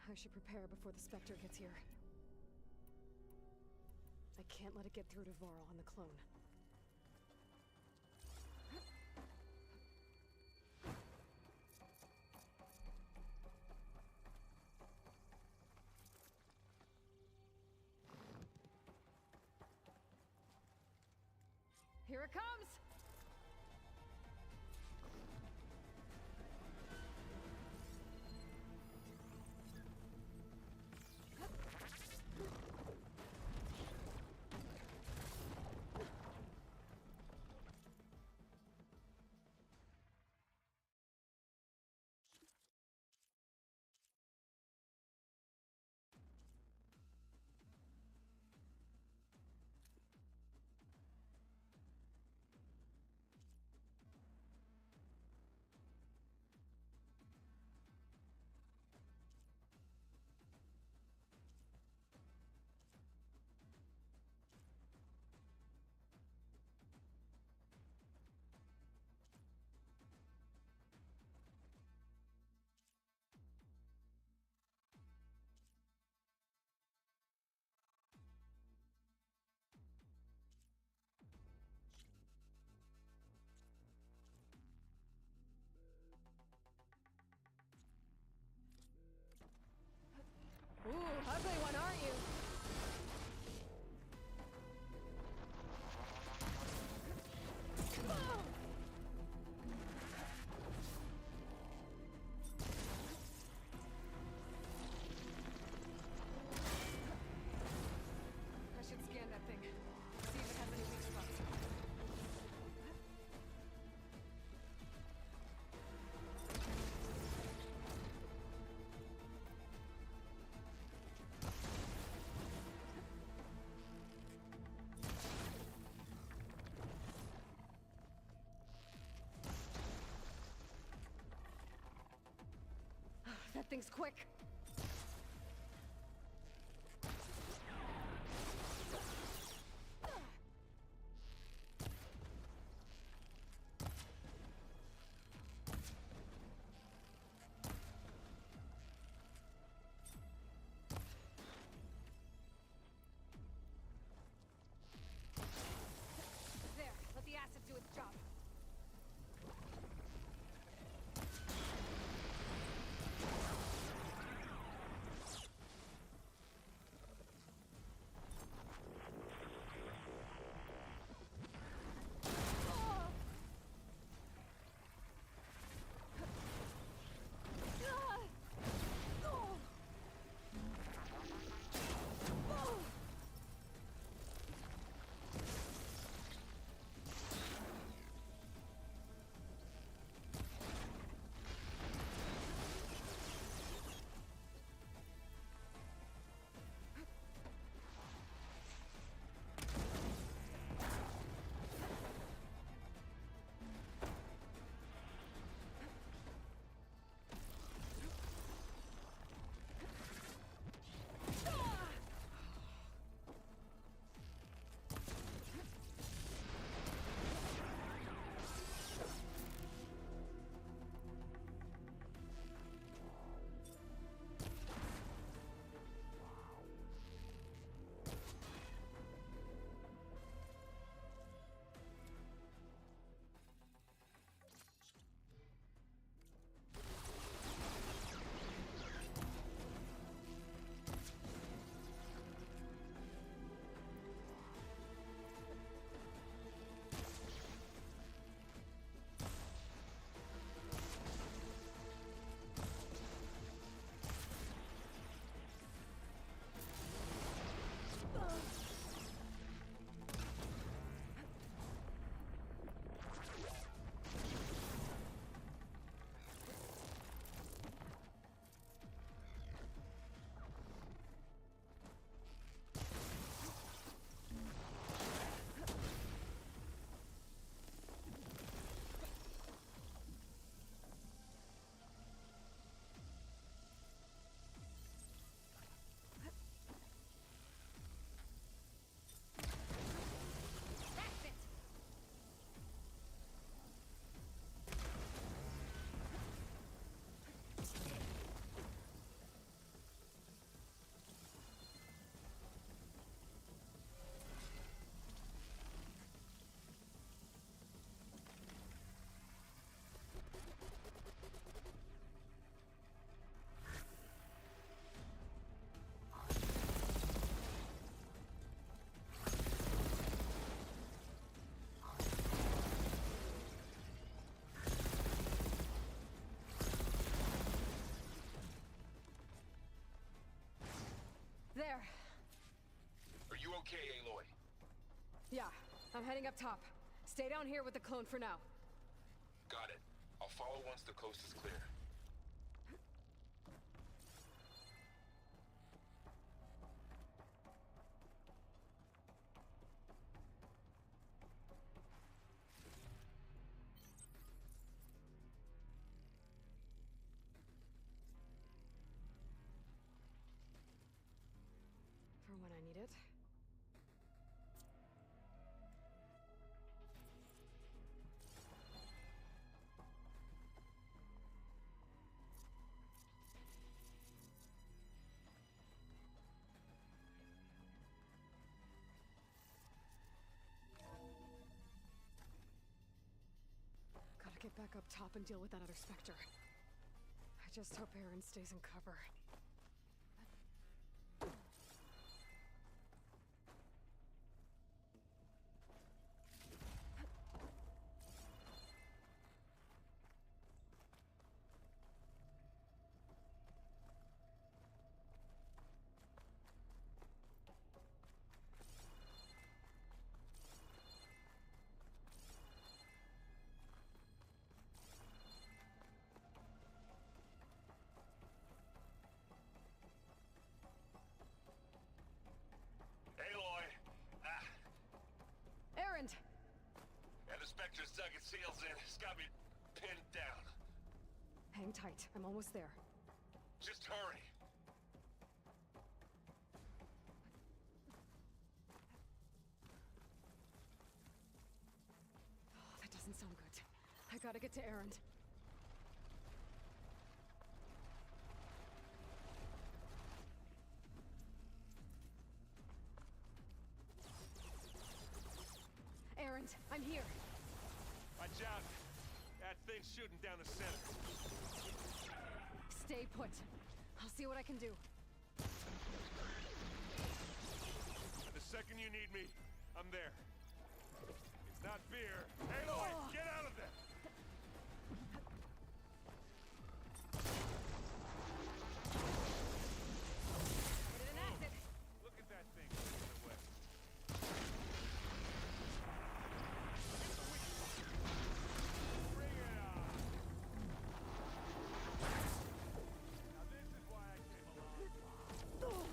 I should prepare before the Spectre gets here. I can't let it get through to Varl and the clone. Here it comes! Ooh, ugly one, aren't you? I should scan that thing. See if it has any weak spots. That thing's quick. There, let the acid do its job. okay, Aloy? Yeah, I'm heading up top. Stay down here with the clone for now. Got it. I'll follow once the coast is clear. For when I need it. Gotta get back up top and deal with that other Spectre. I just hope Aaron stays in cover. Aloy! Aaron! And the Spectre's dug its heels in. It's got me pinned down. Hang tight, I'm almost there. Just hurry. Oh, that doesn't sound good. I gotta get to Aaron. Aaron, I'm here. Watch out! That thing's shooting down the center. Stay put. I'll see what I can do. And the second you need me, I'm there. It's not fear. Aloy, get out of there! I didn't act it. Look at that thing moving away. Bring it on! Now this is why I came along.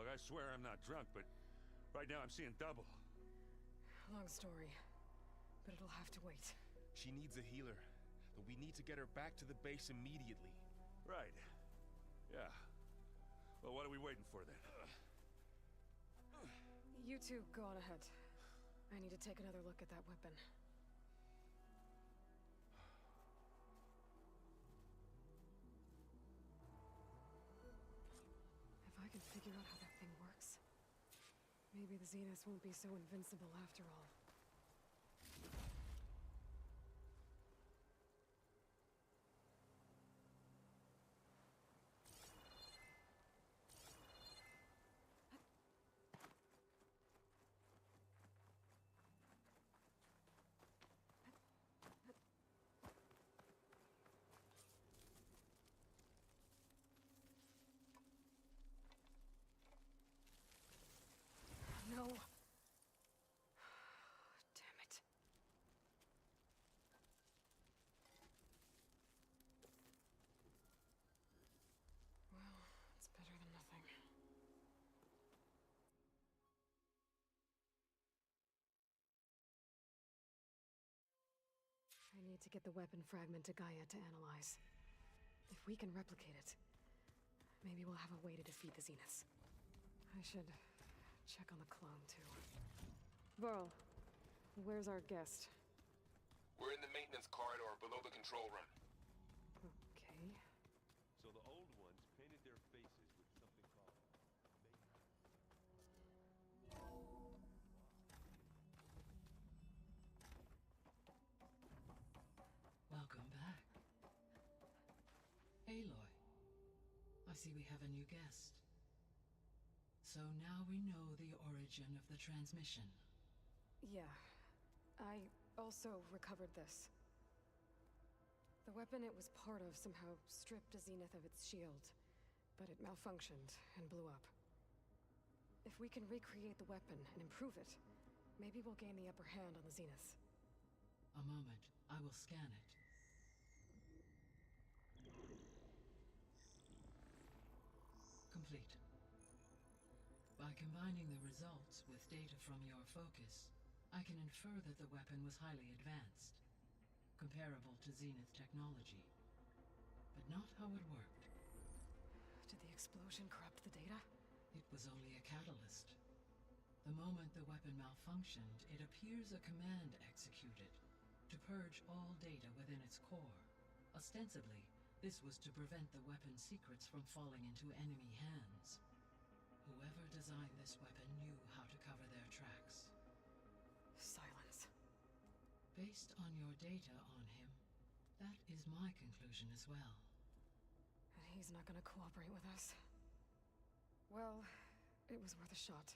I swear I'm not drunk, but right now I'm seeing double. Long story, but it'll have to wait. She needs a healer, but we need to get her back to the base immediately. Right. Yeah. Well, what are we waiting for then? You two go on ahead. I need to take another look at that weapon. If I can figure out how that thing works, maybe the Zeniths won't be so invincible after all. No. Damn it. Well, it's better than nothing. I need to get the weapon fragment to Gaia to analyze. If we can replicate it, maybe we'll have a way to defeat the Zeniths. I should check on the clone, too. Varl, where's our guest? We're in the maintenance corridor below the control room. Okay. So the old ones painted their faces with something called Welcome back. Aloy, I see we have a new guest. So now we know the origin of the transmission. Yeah. I also recovered this. The weapon it was part of somehow stripped a Zenith of its shield, but it malfunctioned and blew up. If we can recreate the weapon and improve it, maybe we'll gain the upper hand on the Zeniths. A moment, I will scan it. Complete. By combining the results with data from your focus, I can infer that the weapon was highly advanced, comparable to Zenith technology, but not how it worked. Did the explosion corrupt the data? It was only a catalyst. The moment the weapon malfunctioned, it appears a command executed to purge all data within its core. Ostensibly, this was to prevent the weapon's secrets from falling into enemy hands. Whoever designed this weapon knew how to cover their tracks. Silence. Based on your data on him, that is my conclusion as well. And he's not gonna cooperate with us. Well, it was worth a shot.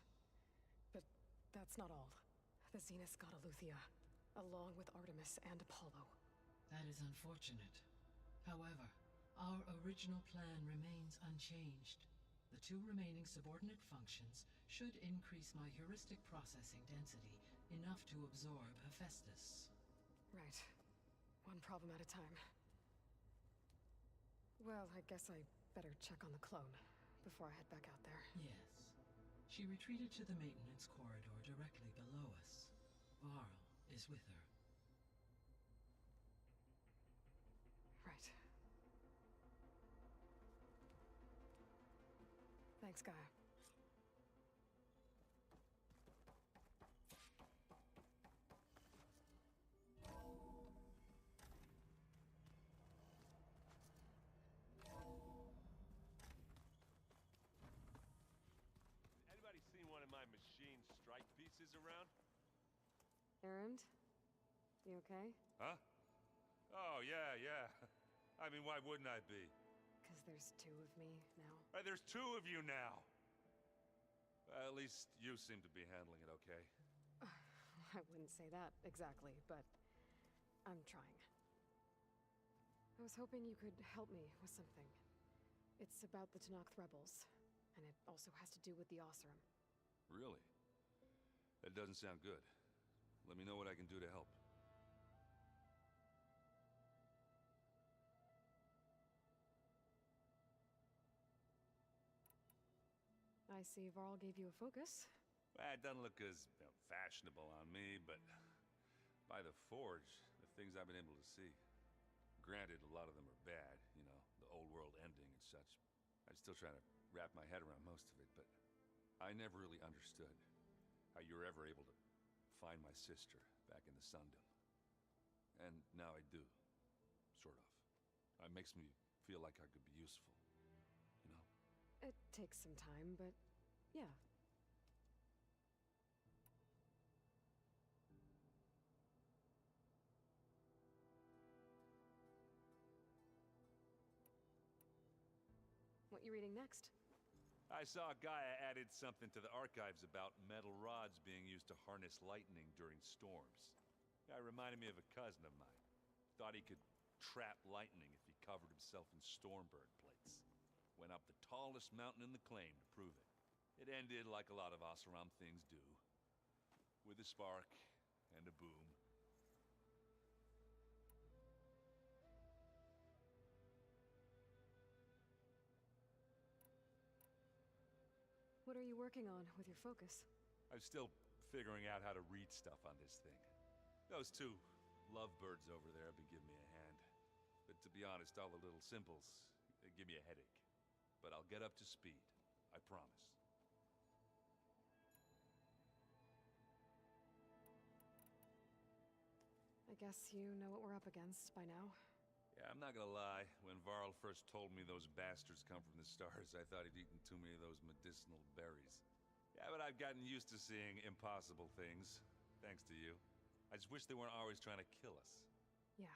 But that's not all. The Zeniths got Eleuthia, along with Artemis and Apollo. That is unfortunate. However, our original plan remains unchanged. The two remaining subordinate functions should increase my heuristic processing density enough to absorb Hephaestus. Right. One problem at a time. Well, I guess I better check on the clone before I head back out there. Yes. She retreated to the maintenance corridor directly below us. Varl is with her. Right. Thanks, Gaia. Anybody seen one of my machine strike pieces around? Erend? You okay? Huh? Oh, yeah, yeah. I mean, why wouldn't I be? Because there's two of me now. There's two of you now. At least you seem to be handling it okay. I wouldn't say that exactly, but I'm trying. I was hoping you could help me with something. It's about the Tenakth rebels, and it also has to do with the Oseram. Really? That doesn't sound good. Let me know what I can do to help. I see Varl gave you a focus. Well, it doesn't look as fashionable on me, but by the Forge, the things I've been able to see. Granted, a lot of them are bad, you know, the old world ending and such. I'm still trying to wrap my head around most of it, but I never really understood how you were ever able to find my sister back in the Sundom. And now I do, sort of. It makes me feel like I could be useful, you know? It takes some time, but yeah. What you reading next? I saw Gaia added something to the archives about metal rods being used to harness lightning during storms. Guy reminded me of a cousin of mine. Thought he could trap lightning if he covered himself in Stormburn plates. Went up the tallest mountain in the claim to prove it. It ended like a lot of Oseram things do. With a spark and a boom. What are you working on with your focus? I'm still figuring out how to read stuff on this thing. Those two lovebirds over there have been giving me a hand. But to be honest, all the little symbols, they give me a headache. But I'll get up to speed. I promise. I guess you know what we're up against by now. Yeah, I'm not gonna lie. When Varl first told me those bastards come from the stars, I thought he'd eaten too many of those medicinal berries. Yeah, but I've gotten used to seeing impossible things. Thanks to you. I just wish they weren't always trying to kill us. Yeah,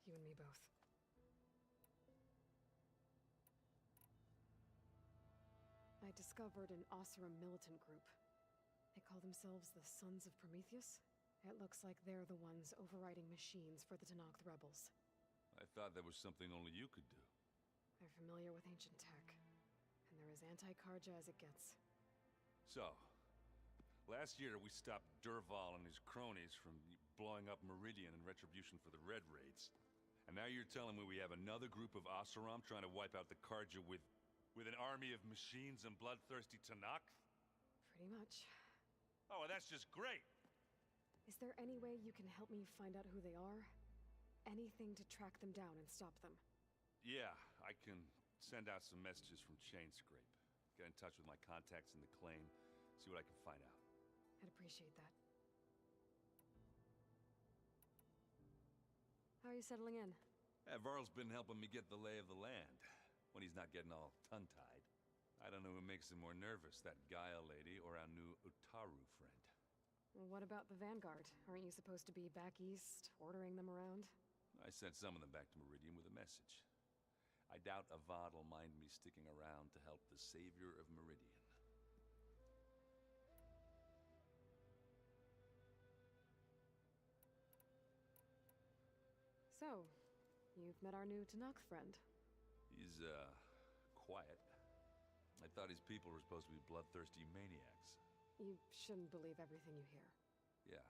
you and me both. I discovered an Oseram militant group. They call themselves the Sons of Prometheus. It looks like they're the ones overriding machines for the Tenakth rebels. I thought that was something only you could do. They're familiar with ancient tech, and they're as anti-Karja as it gets. So, last year we stopped Dervahl and his cronies from blowing up Meridian in retribution for the Red Raids. And now you're telling me we have another group of Oseram trying to wipe out the Karja with an army of machines and bloodthirsty Tenakth? Pretty much. Oh, well, that's just great! Is there any way you can help me find out who they are? Anything to track them down and stop them? Yeah, I can send out some messages from Chainscrape. Get in touch with my contacts in the claim, see what I can find out. I'd appreciate that. How are you settling in? Varl's been helping me get the lay of the land, when he's not getting all tongue-tied. I don't know who makes him more nervous, that Gaia lady or our new Utaru friend. Well, what about the Vanguard? Aren't you supposed to be back east, ordering them around? I sent some of them back to Meridian with a message. I doubt Avad will mind me sticking around to help the savior of Meridian. So, you've met our new Tenakth friend. He's, quiet. I thought his people were supposed to be bloodthirsty maniacs. You shouldn't believe everything you hear. Yeah.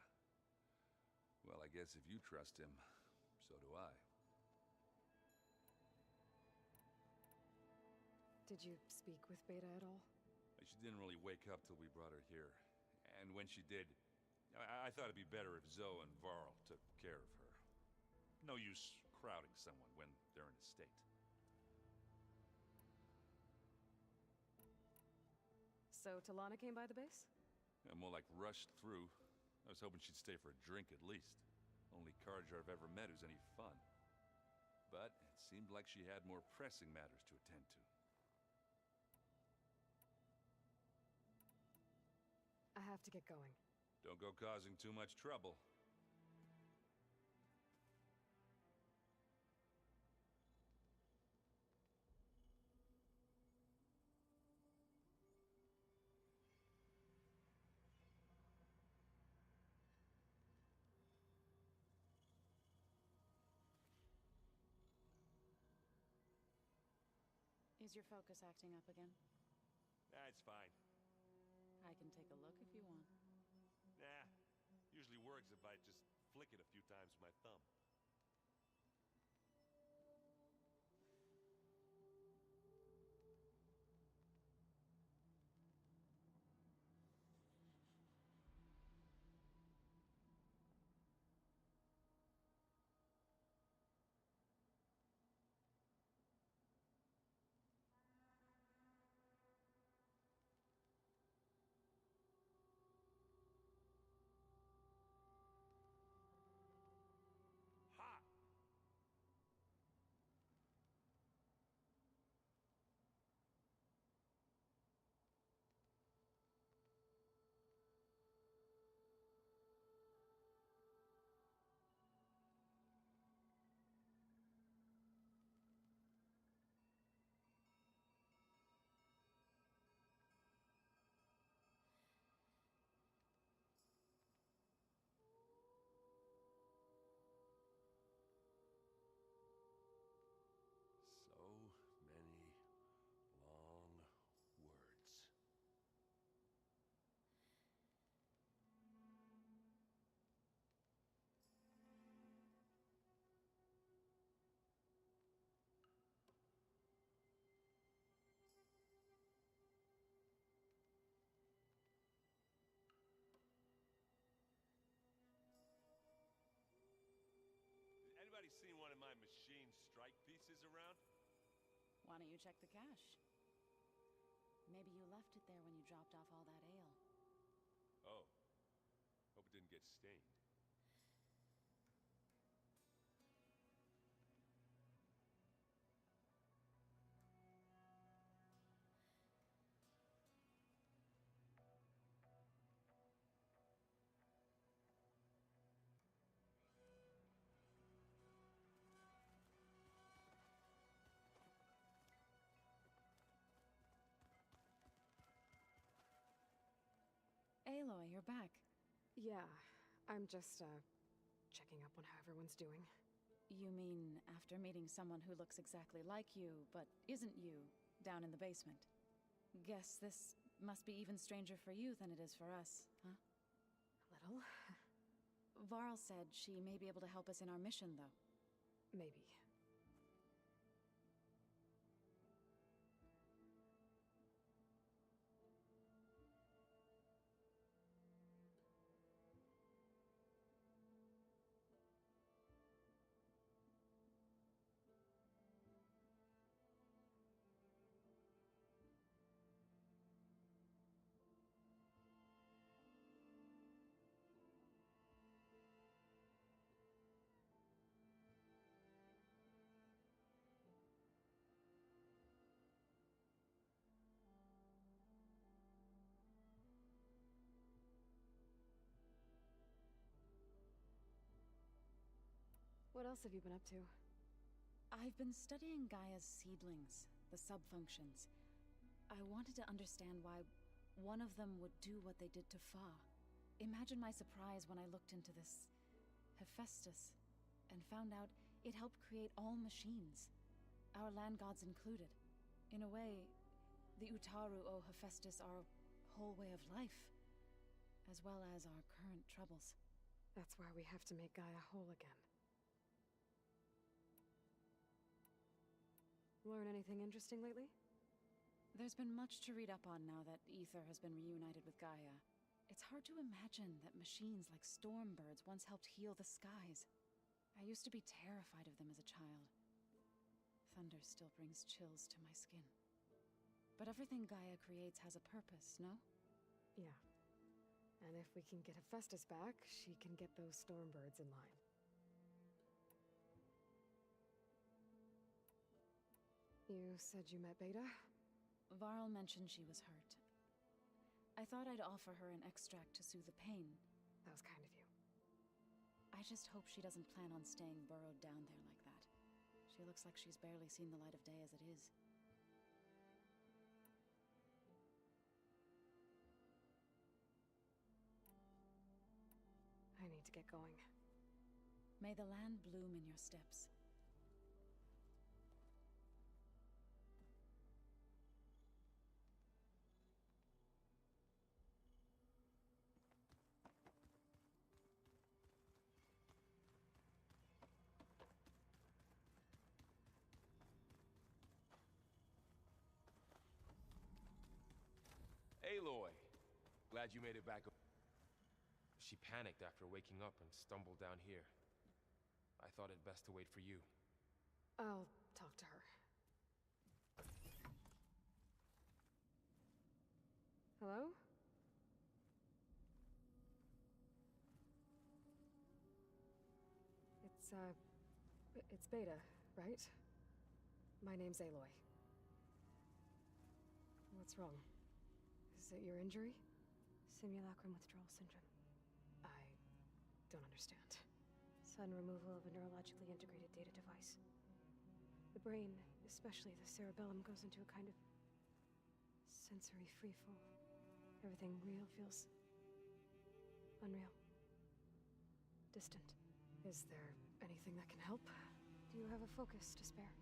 Well, I guess if you trust him, so do I. Did you speak with Beta at all? She didn't really wake up till we brought her here. And when she did, I thought it'd be better if Zoe and Varl took care of her. No use crowding someone when they're in a state. So Talana came by the base? Yeah, more like rushed through. I was hoping she'd stay for a drink at least. Only Karja I've ever met who's any fun. But it seemed like she had more pressing matters to attend to. I have to get going. Don't go causing too much trouble. Is your focus acting up again? Nah, it's fine. I can take a look if you want. Nah, usually works if I just flick it a few times with my thumb. Anybody seen one of my machine strike pieces around? Why don't you check the cache? Maybe you left it there when you dropped off all that ale. Oh. Hope it didn't get stained. Aloy, you're back. Yeah, I'm just, checking up on how everyone's doing. You mean after meeting someone who looks exactly like you, but isn't you, down in the basement? Guess this must be even stranger for you than it is for us, huh? A little. Varl said she may be able to help us in our mission, though. Maybe. What else have you been up to? I've been studying Gaia's seedlings, the subfunctions. I wanted to understand why one of them would do what they did to Fa. Imagine my surprise when I looked into this Hephaestus and found out it helped create all machines, our land gods included. In a way, the Utaru owe Hephaestus our whole way of life, as well as our current troubles. That's why we have to make Gaia whole again. Learn anything interesting lately? There's been much to read up on now that Aether has been reunited with Gaia. It's hard to imagine that machines like Stormbirds once helped heal the skies. I used to be terrified of them as a child. Thunder still brings chills to my skin. But everything Gaia creates has a purpose, no? Yeah. And if we can get Hephaestus back, she can get those Stormbirds in line. You said you met Beta? Varl mentioned she was hurt. I thought I'd offer her an extract to soothe the pain. That was kind of you. I just hope she doesn't plan on staying burrowed down there like that. She looks like she's barely seen the light of day as it is. I need to get going. May the land bloom in your steps. Aloy! Glad you made it back. She panicked after waking up and stumbled down here. I thought it best to wait for you. I'll talk to her. Hello? It's Beta, right? My name's Aloy. What's wrong? Is it your injury? Simulacrum withdrawal syndrome. I don't understand. Sudden removal of a neurologically integrated data device. The brain, especially the cerebellum, goes into a kind of sensory freefall. Everything real feels unreal. Distant. Is there anything that can help? Do you have a focus to spare?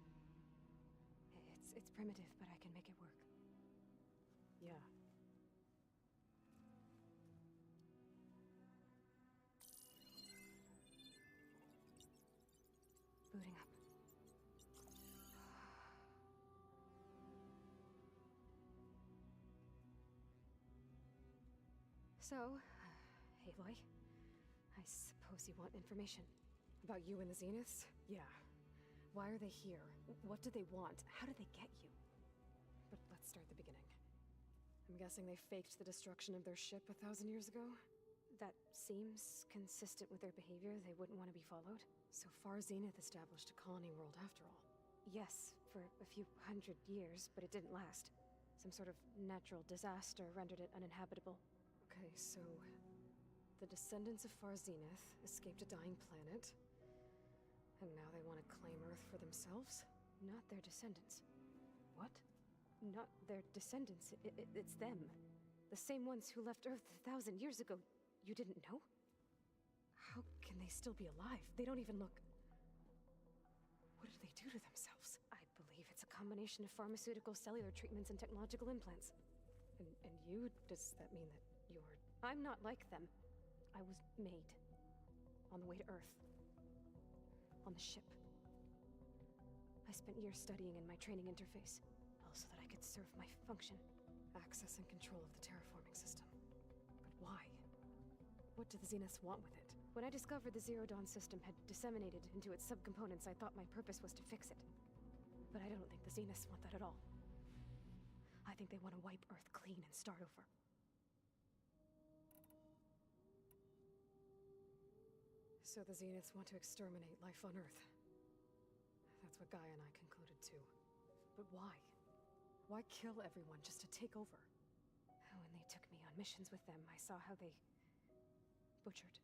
It's primitive, but I can make it work. Yeah. Booting up. So, Aloy, I suppose you want information. About you and the Zeniths? Yeah. Why are they here? What do they want? How did they get you? But let's start at the beginning. I'm guessing they faked the destruction of their ship 1,000 years ago? That seems consistent with their behavior. They wouldn't want to be followed. So far, Zenith established a colony world after all. Yes, for a few hundred years, but it didn't last. Some sort of natural disaster rendered it uninhabitable. Okay, so the descendants of Far Zenith escaped a dying planet, and now they want to claim Earth for themselves? Not their descendants. What? Not their descendants. It's them. The same ones who left Earth 1,000 years ago. You didn't know? How can they still be alive? They don't even look... What did they do to themselves? I believe it's a combination of pharmaceutical, cellular treatments, and technological implants. And you? Does that mean that you're... I'm not like them. I was made. On the way to Earth. On the ship. I spent years studying in my training interface, all so that I could serve my function. Access and control of the terraforming system. But why? What do the Zeniths want with it? When I discovered the Zero Dawn system had disseminated into its subcomponents, I thought my purpose was to fix it. But I don't think the Zeniths want that at all. I think they want to wipe Earth clean and start over. So the Zeniths want to exterminate life on Earth. That's what Gaia and I concluded too. But why? Why kill everyone just to take over? When they took me on missions with them, I saw how they butchered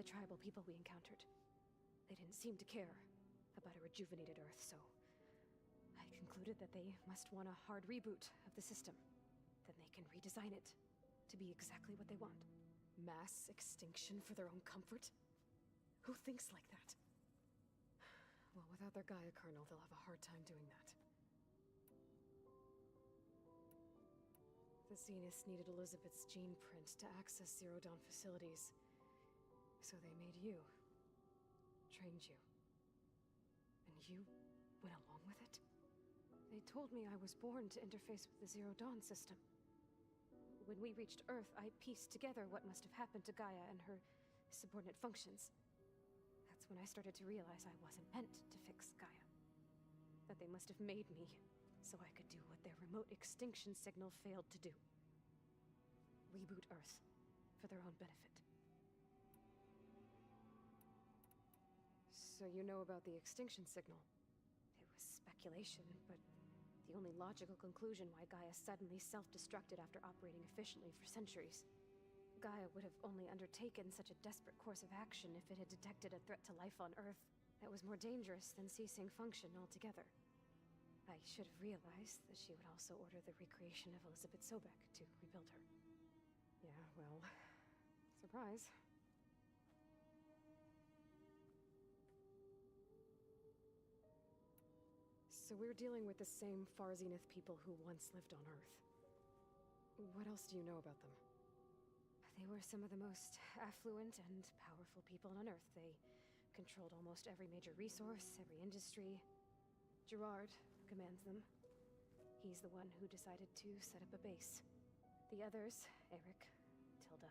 the tribal people we encountered. They didn't seem to care about a rejuvenated Earth, so I concluded that they must want a hard reboot of the system. Then they can redesign it to be exactly what they want. Mass extinction for their own comfort? Who thinks like that? Well, without their Gaia kernel, they'll have a hard time doing that. The Zeniths needed Elizabeth's gene print to access Zero Dawn facilities. So they made you. Trained you. And you went along with it? They told me I was born to interface with the Zero Dawn system. When we reached Earth, I pieced together what must have happened to Gaia and her subordinate functions. That's when I started to realize I wasn't meant to fix Gaia. That they must have made me so I could do what their remote extinction signal failed to do. Reboot Earth for their own benefit. So you know about the extinction signal? It was speculation, but the only logical conclusion why Gaia suddenly self-destructed after operating efficiently for centuries. Gaia would have only undertaken such a desperate course of action if it had detected a threat to life on Earth that was more dangerous than ceasing function altogether. I should have realized that she would also order the recreation of Elizabeth Sobek to rebuild her. Yeah, well, surprise. So we're dealing with the same Far Zenith people who once lived on Earth. What else do you know about them? They were some of the most affluent and powerful people on Earth. They controlled almost every major resource, every industry. Gerard commands them. He's the one who decided to set up a base. The others, Eric, Tilda,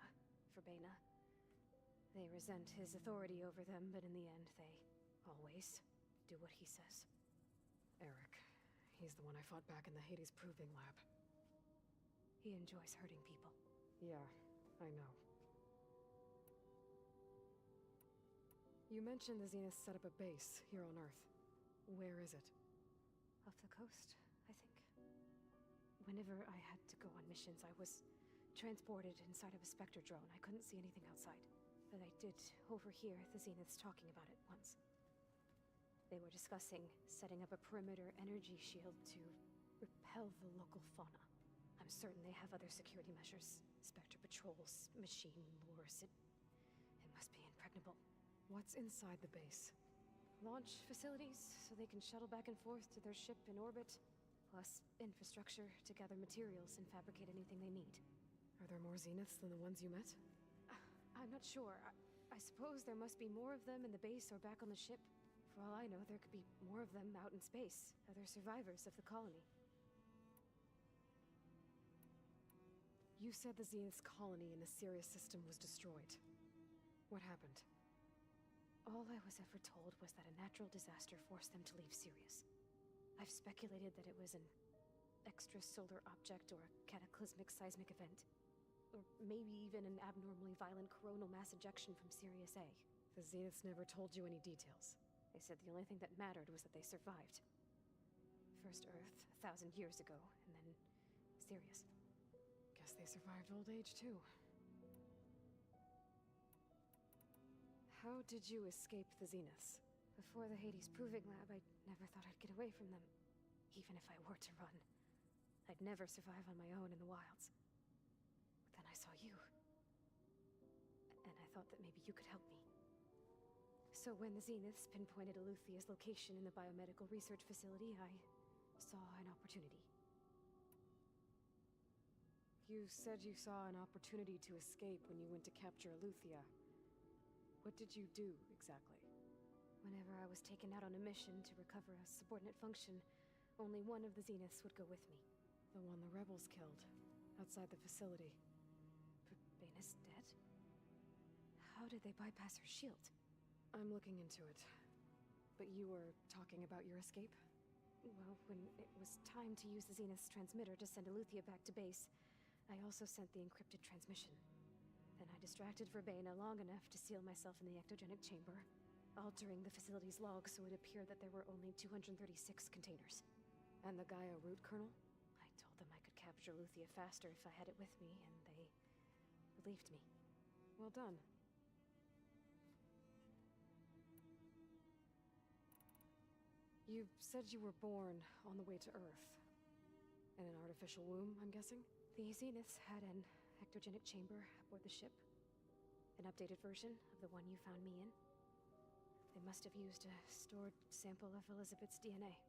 Verbena, they resent his authority over them, but in the end, they always do what he says. Eric. He's the one I fought back in the Hades Proving Lab. He enjoys hurting people. Yeah, I know. You mentioned the Zeniths set up a base here on Earth. Where is it? Off the coast, I think. Whenever I had to go on missions, I was transported inside of a Spectre drone. I couldn't see anything outside. But I did overhear the Zeniths talking about it once. They were discussing setting up a perimeter energy shield to repel the local fauna. I'm certain they have other security measures. Spectre patrols, machine lures. It must be impregnable. What's inside the base? Launch facilities, so they can shuttle back and forth to their ship in orbit. Plus infrastructure to gather materials and fabricate anything they need. Are there more Zeniths than the ones you met? I'm not sure. I suppose there must be more of them in the base or back on the ship. For all I know, there could be more of them out in space. Other survivors of the colony. You said the Zenith's colony in the Sirius system was destroyed. What happened? All I was ever told was that a natural disaster forced them to leave Sirius. I've speculated that it was an extrasolar object or a cataclysmic seismic event. Or maybe even an abnormally violent coronal mass ejection from Sirius A. The Zeniths never told you any details. They said the only thing that mattered was that they survived. First Earth, 1,000 years ago, and then Sirius. Guess they survived old age, too. How did you escape the Zeniths? Before the Hades Proving Lab, I never thought I'd get away from them. Even if I were to run. I'd never survive on my own in the wilds. But then I saw you. And I thought that maybe you could help me. So when the Zeniths pinpointed Eluthia's location in the biomedical research facility, I saw an opportunity. You said you saw an opportunity to escape when you went to capture Eluthia. What did you do, exactly? Whenever I was taken out on a mission to recover a subordinate function, only one of the Zeniths would go with me. The one the rebels killed, outside the facility. Baina's dead? How did they bypass her shield? I'm looking into it. But you were talking about your escape? Well, when it was time to use the Zenith's transmitter to send Eluthia back to base, I also sent the encrypted transmission. Then I distracted Verbena long enough to seal myself in the ectogenic chamber, altering the facility's log so it appeared that there were only 236 containers. And the Gaia root kernel? I told them I could capture Eluthia faster if I had it with me, and they believed me. Well done. You said you were born on the way to Earth. In an artificial womb, I'm guessing? The Zeniths had an ectogenic chamber aboard the ship. An updated version of the one you found me in. They must have used a stored sample of Elizabeth's DNA.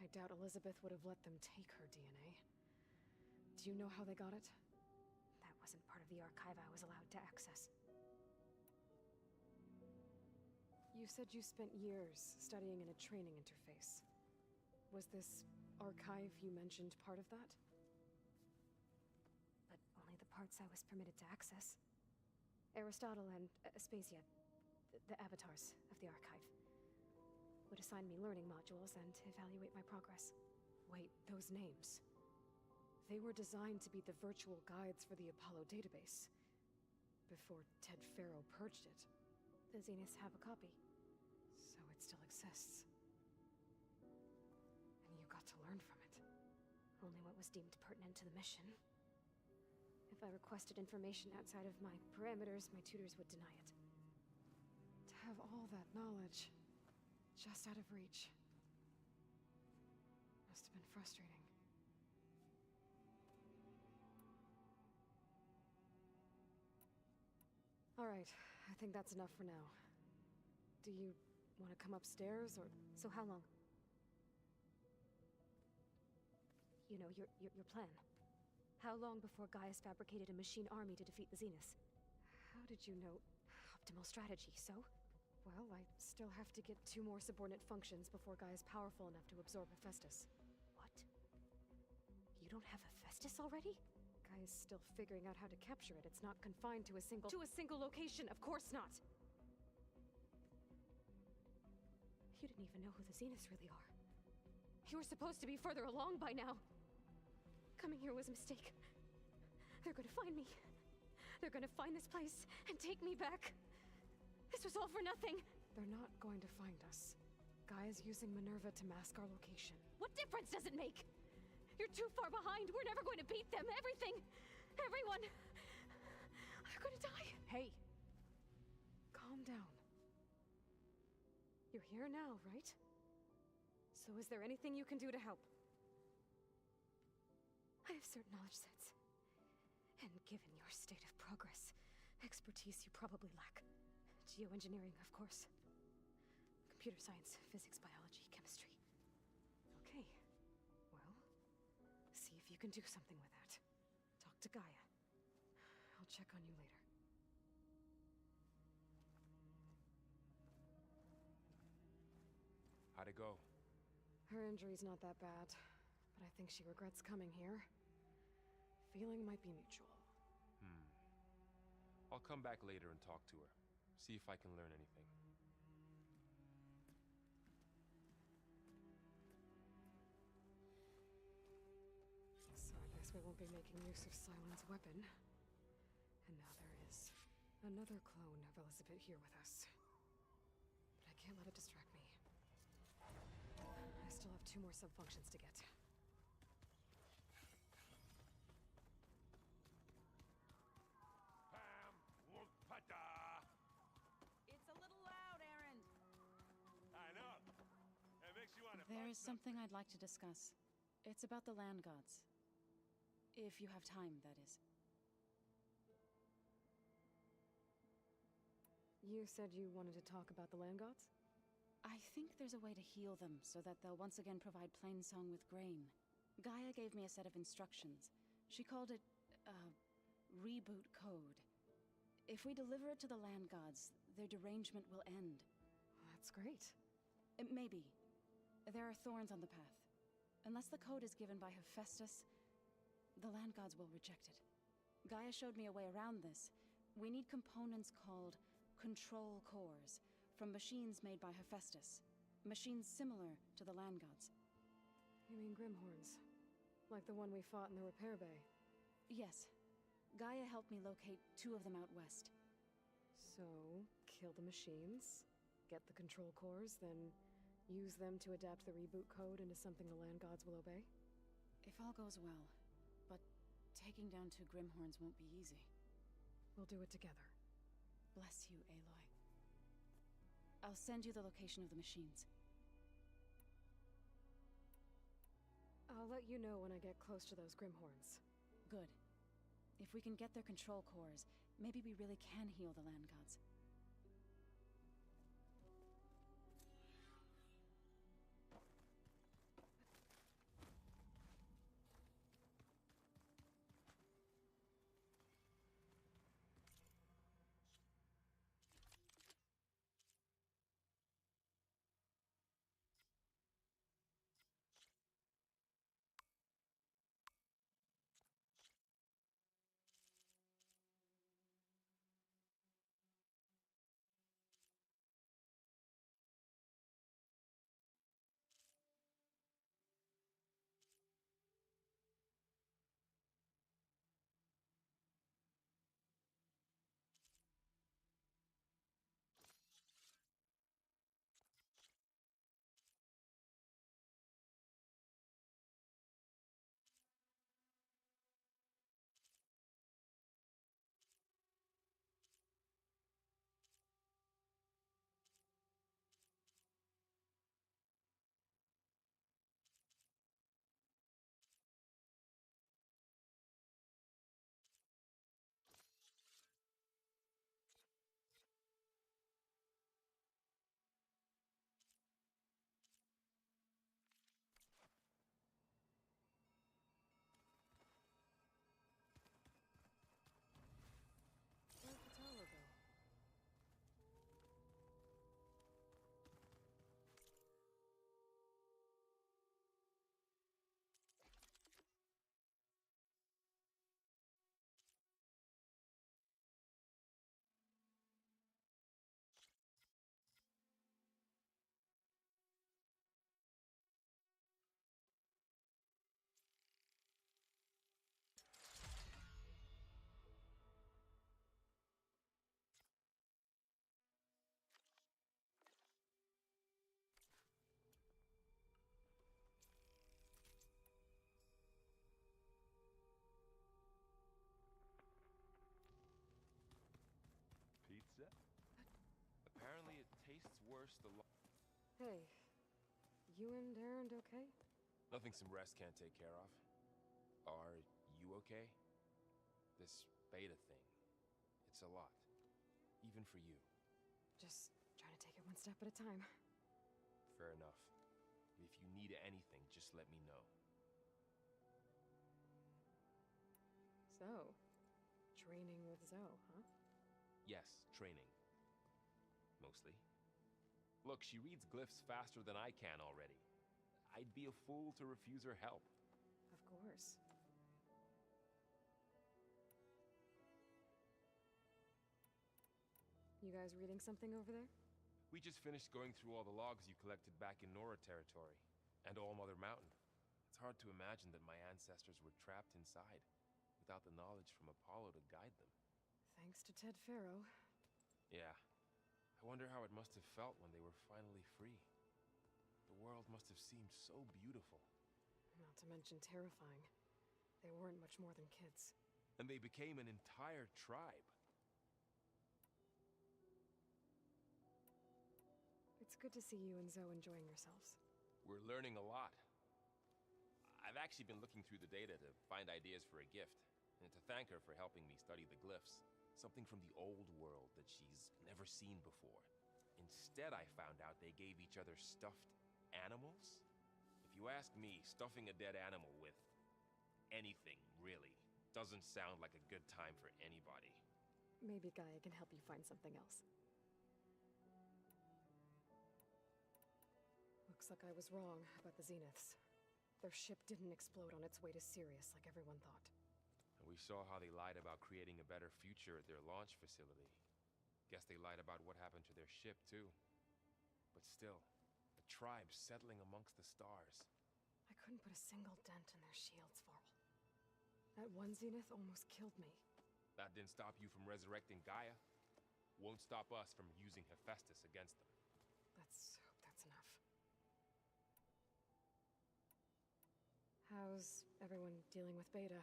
I doubt Elizabeth would have let them take her DNA. Do you know how they got it? That wasn't part of the archive I was allowed to access. You said you spent years studying in a training interface. Was this archive you mentioned part of that? But only the parts I was permitted to access. Aristotle and Aspasia, the avatars of the archive, would assign me learning modules and evaluate my progress. Wait, those names. They were designed to be the virtual guides for the Apollo database. Before Ted Faro purged it. The Zeniths have a copy. So it still exists. And you got to learn from it. Only what was deemed pertinent to the mission. If I requested information outside of my parameters, my tutors would deny it. To have all that knowledge, just out of reach. Must have been frustrating. All right, I think that's enough for now. Do you want to come upstairs, or... So how long? You know, your plan. How long before Gaius fabricated a machine army to defeat the Zeniths? How did you know? Optimal strategy, so? Well, I still have to get 2 more subordinate functions before Gaia's powerful enough to absorb Hephaestus. What? You don't have Hephaestus already? Gaia's still figuring out how to capture it. It's not confined to a single... To a single location! Of course not! You didn't even know who the Zeniths really are. You were supposed to be further along by now! Coming here was a mistake. They're gonna find me. They're gonna find this place and take me back. This was all for nothing. They're not going to find us. Gaia's using Minerva to mask our location. What difference does it make? You're too far behind. We're never going to beat them. Everything. Everyone. They're gonna die. Hey. Calm down. You're here now, right? So is there anything you can do to help? I have certain knowledge sets. And given your state of progress, expertise you probably lack. Geoengineering, of course. Computer science, physics, biology, chemistry. Okay. Well, see if you can do something with that. Talk to Gaia. I'll check on you later. How'd it go? Her injury's not that bad, but I think she regrets coming here. Feeling might be mutual. I'll come back later and talk to her. See if I can learn anything. be making use of Cylon's weapon. And now there is another clone of Elizabeth here with us. But I can't let it distract me. I still have 2 more sub-functions to get. Pam Wukpata! It's a little loud, Aaron. I know. It makes you want to There is something I'd like to discuss. It's about the land gods. If you have time, that is. You said you wanted to talk about the land gods? I think there's a way to heal them so that they'll once again provide Plainsong with grain. Gaia gave me a set of instructions. She called it, reboot code. If we deliver it to the land gods, their derangement will end. That's great. Maybe. There are thorns on the path. Unless the code is given by Hephaestus, the land gods will reject it. Gaia showed me a way around this. We need components called control cores, from machines made by Hephaestus. Machines similar to the land gods. You mean Grimhorns? Like the one we fought in the repair bay? Yes. Gaia helped me locate 2 of them out west. So, kill the machines, get the control cores, then use them to adapt the reboot code into something the land gods will obey? If all goes well. But taking down 2 Grimhorns won't be easy. We'll do it together. Bless you, Aloy. I'll send you the location of the machines. I'll let you know when I get close to those Grimhorns. Good. If we can get their control cores, maybe we really can heal the land gods. Where'd the tower go? Pizza? Apparently it tastes worse the Hey, you and Aaron okay? Nothing some rest can't take care of. Are you okay? This beta thing, it's a lot. Even for you. Just trying to take it one step at a time. Fair enough. If you need anything, just let me know. So, training with Zoe, huh? Yes, training. Mostly. Look, she reads glyphs faster than I can already. I'd be a fool to refuse her help. Of course. You guys reading something over there? We just finished going through all the logs you collected back in Nora territory, and All Mother Mountain. It's hard to imagine that my ancestors were trapped inside, without the knowledge from Apollo to guide them. Thanks to Ted Faro. Yeah. I wonder how it must have felt when they were finally free. The world must have seemed so beautiful. Not to mention terrifying. They weren't much more than kids. And they became an entire tribe. It's good to see you and Zoe enjoying yourselves. We're learning a lot. I've actually been looking through the data to find ideas for a gift, and to thank her for helping me study the glyphs. Something from the old world that she's never seen before. Instead, I found out they gave each other stuffed animals. If you ask me, stuffing a dead animal with anything, really, doesn't sound like a good time for anybody. Maybe Gaia can help you find something else. Looks like I was wrong about the Zeniths. Their ship didn't explode on its way to Sirius like everyone thought. And we saw how they lied about creating a better future at their launch facility. Guess they lied about what happened to their ship, too. But still, the tribe settling amongst the stars. I couldn't put a single dent in their shields, Varl. That one Zenith almost killed me. That didn't stop you from resurrecting Gaia. Won't stop us from using Hephaestus against them. Let's hope that's enough. How's everyone dealing with Beta?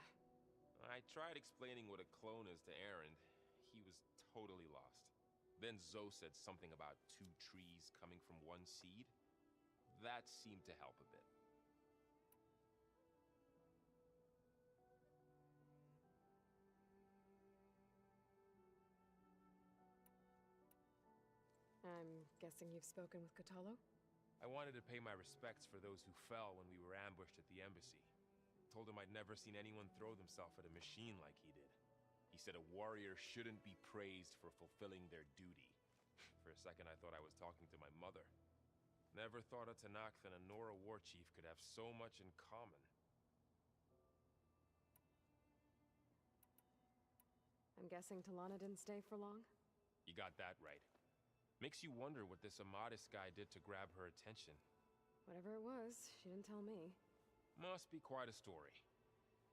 I tried explaining what a clone is to Erend. He was totally lost. Then Zoe said something about 2 trees coming from one seed. That seemed to help a bit. I'm guessing you've spoken with Kotallo? I wanted to pay my respects for those who fell when we were ambushed at the embassy. Told him I'd never seen anyone throw themselves at a machine like he did. He said a warrior shouldn't be praised for fulfilling their duty. For a second I thought I was talking to my mother. Never thought a Tenakth and a Nora war chief could have so much in common. I'm guessing Talana didn't stay for long? You got that right. Makes you wonder what this Amadis guy did to grab her attention. Whatever it was, she didn't tell me. Must be quite a story.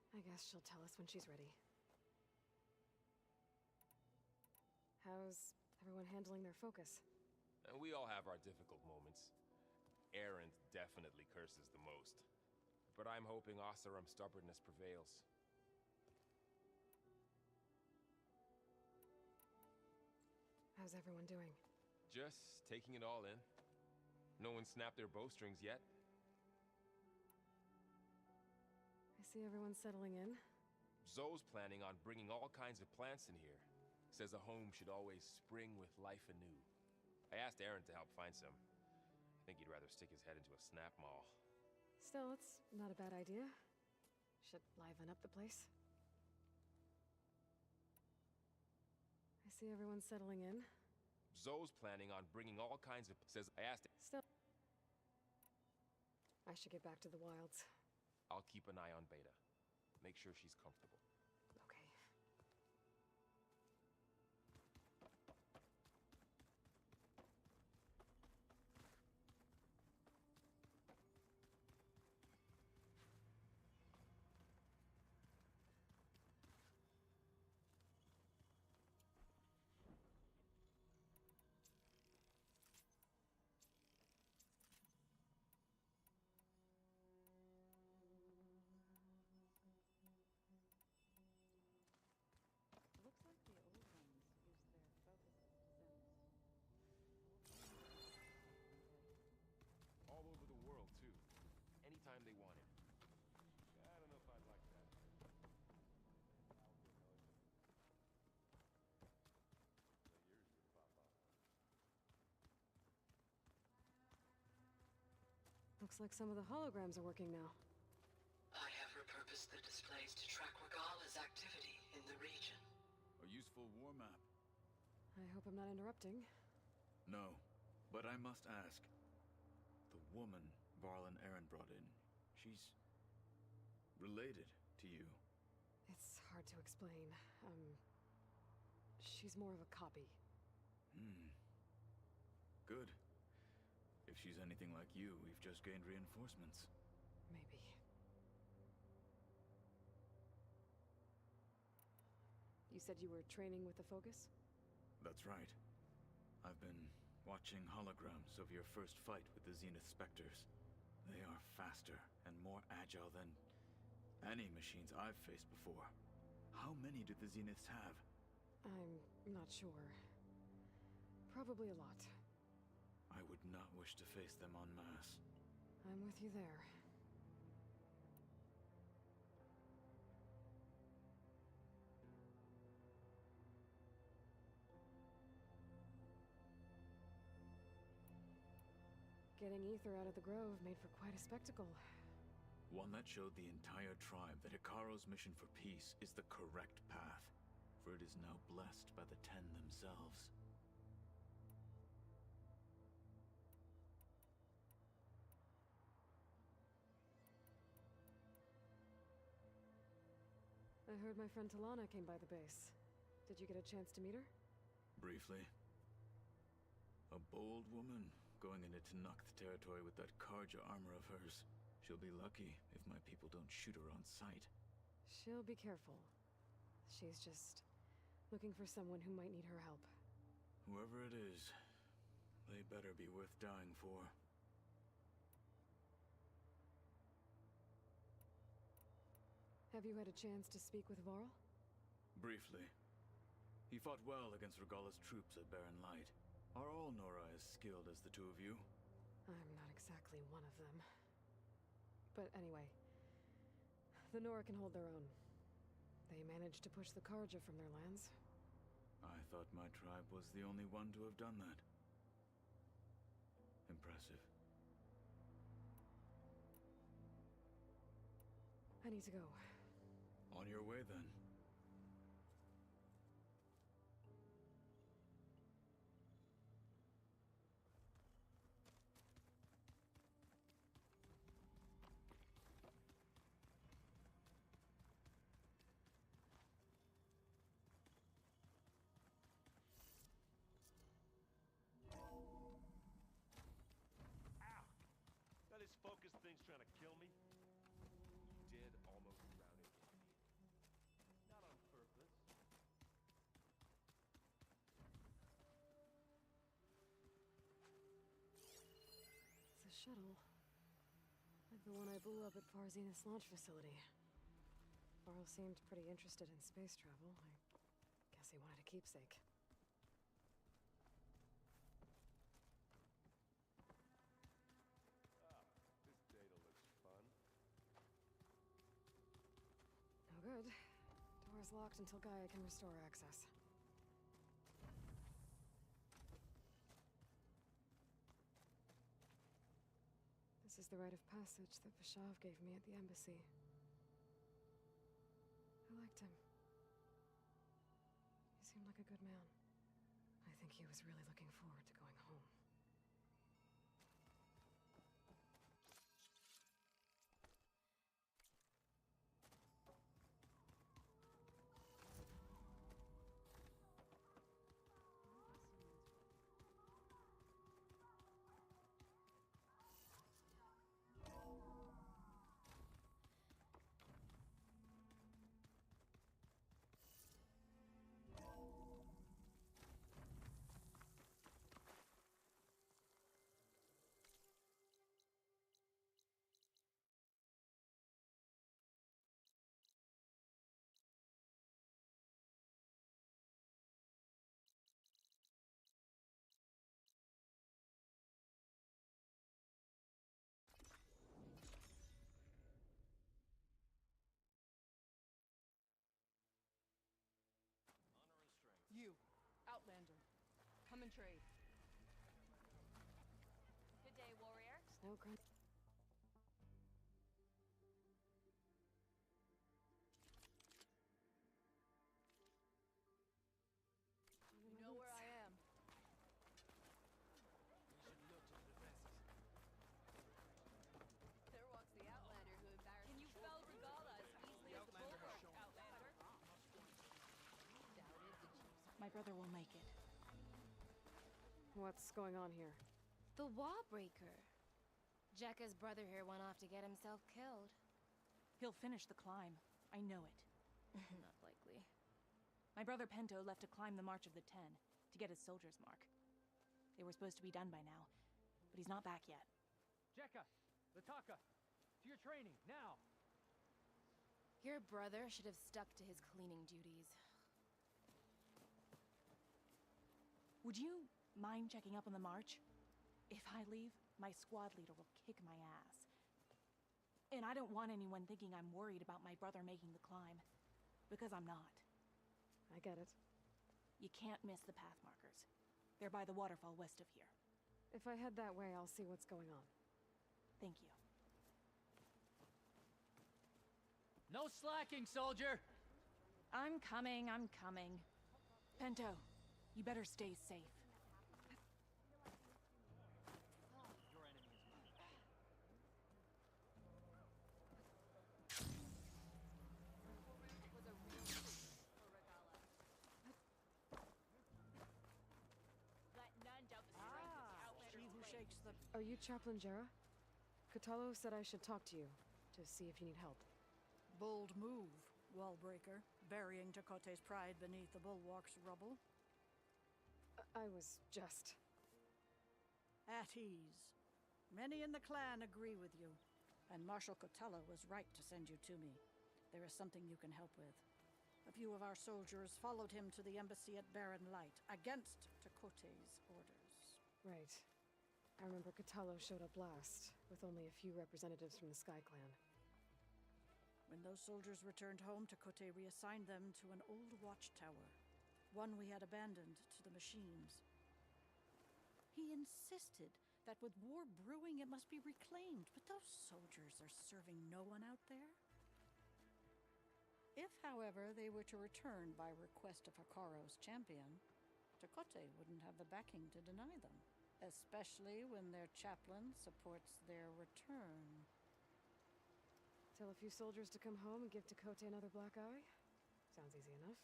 I guess she'll tell us when she's ready. How's everyone handling their focus? And we all have our difficult moments. Erend definitely curses the most. But I'm hoping Oseram's stubbornness prevails. How's everyone doing? Just taking it all in. No one snapped their bowstrings yet. I see everyone settling in. Zoe's planning on bringing all kinds of plants in here. Says a home should always spring with life anew. I asked Erend to help find some. I think he'd rather stick his head into a snap mall. Still, it's not a bad idea. Should liven up the place. I see everyone settling in. Zoe's planning on bringing all kinds of... Says I asked... Still... I should get back to the wilds. I'll keep an eye on Beta. Make sure she's comfortable. Okay. Looks like the old ones used their focus since... All over the world, too. Anytime they wanted. I don't know if I'd like that. Looks like some of the holograms are working now. I have repurposed the displays to track Regala's activity in the region. A useful war map. I hope I'm not interrupting. No, but I must ask. The woman Varl and Erend brought in, she's... related to you. It's hard to explain. She's more of a copy. Good. If she's anything like you, we've just gained reinforcements. Maybe. said you were training with the Focus? That's right. I've been watching holograms of your first fight with the Zenith Spectres. They are faster and more agile than any machines I've faced before. How many do the Zeniths have? I'm not sure. Probably a lot. I would not wish to face them en masse. I'm with you there. Getting Ether out of the Grove made for quite a spectacle. One that showed the entire tribe that Hekarro's mission for peace is the correct path, for it is now blessed by the Ten themselves. I heard my friend Talana came by the base. Did you get a chance to meet her? Briefly. A bold woman, going into Tenakth territory with that Karja armor of hers. She'll be lucky if my people don't shoot her on sight. She'll be careful. She's just looking for someone who might need her help. Whoever it is, they better be worth dying for. Have you had a chance to speak with Varl? Briefly. He fought well against Regalla's troops at Barren Light. Are all Nora as skilled as the two of you? I'm not exactly one of them. But anyway, the Nora can hold their own. They managed to push the Karja from their lands. I thought my tribe was the only one to have done that. Impressive. I need to go. On your way, then. Now this Focus thing's trying to kill me? You did almost drown it in me. Not on purpose. It's a shuttle. Like the one I blew up at Far Zenith's launch facility. Varl seemed pretty interested in space travel. I guess he wanted a keepsake. This data looks fun. No good. Door's locked until Gaia can restore access. This is the rite of passage that Vashav gave me at the embassy. I liked him. He seemed like a good man. I think he was really looking forward to going home. You, Outlander. Come and trade. Good day, warrior. No crunch. You know where I am. There walks the Outlander who embarrassed Can you fell Regala as easily as the bulwark, Outlander? Doubted the Chiefs. My brother will make it. What's going on here? The Wallbreaker. Jekka's brother here went off to get himself killed. He'll finish the climb. I know it. Not likely. My brother Pento left to climb the March of the Ten, to get his soldier's mark. They were supposed to be done by now, but he's not back yet. Jekka! Lataka! To your training, now! Your brother should have stuck to his cleaning duties. Would you mind checking up on the march? If I leave, my squad leader will kick my ass. And I don't want anyone thinking I'm worried about my brother making the climb. Because I'm not. I get it. You can't miss the path markers. They're by the waterfall west of here. If I head that way, I'll see what's going on. Thank you. No slacking, soldier! I'm coming. Pento, you better stay safe. Are you Chaplain Jera? Kotallo said I should talk to you, to see if you need help. Bold move, Wallbreaker, burying Tekote's pride beneath the bulwark's rubble. I was just... At ease. Many in the clan agree with you, and Marshal Kotallo was right to send you to me. There is something you can help with. A few of our soldiers followed him to the embassy at Barren Light, against Tekote's orders. Right. I remember Kotallo showed up last, with only a few representatives from the Sky Clan. When those soldiers returned home, Tekote reassigned them to an old watchtower, one we had abandoned to the machines. He insisted that with war brewing, it must be reclaimed, but those soldiers are serving no one out there. If, however, they were to return by request of Hakaro's champion, Tekote wouldn't have the backing to deny them, especially when their chaplain supports their return. Tell a few soldiers to come home and give Tekote another black eye? Sounds easy enough.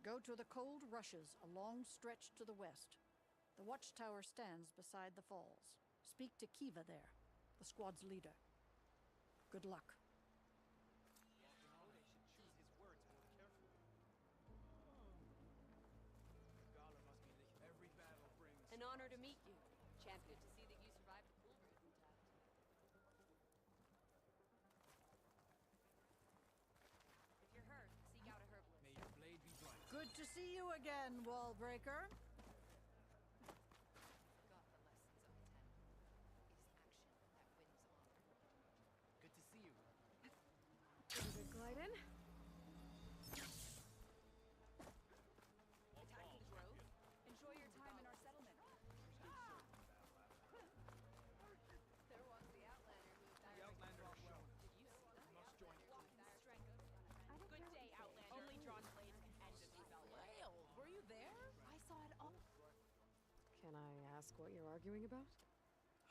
Go to the Cold Rushes, a long stretch to the west. The watchtower stands beside the falls. Speak to Kiva there, the squad's leader. Good luck. An honor to meet you, champion. Good to see that you survived the pool break intact. If you're hurt, seek out a herbalist. May your blade be blunt. Good to see you again, Wallbreaker. Got the lessons of the Ten. It is action that wins honor. Good to see you. Pretty good glide in. Attacking the grove? Enjoy your time in our settlement. There was the Outlander who The Outlander is shown. Did you see that? Must join it. Good day, Outlander. Only drawn blades can end a spell. Whale, were you there? I saw it all. Can I ask what you're arguing about?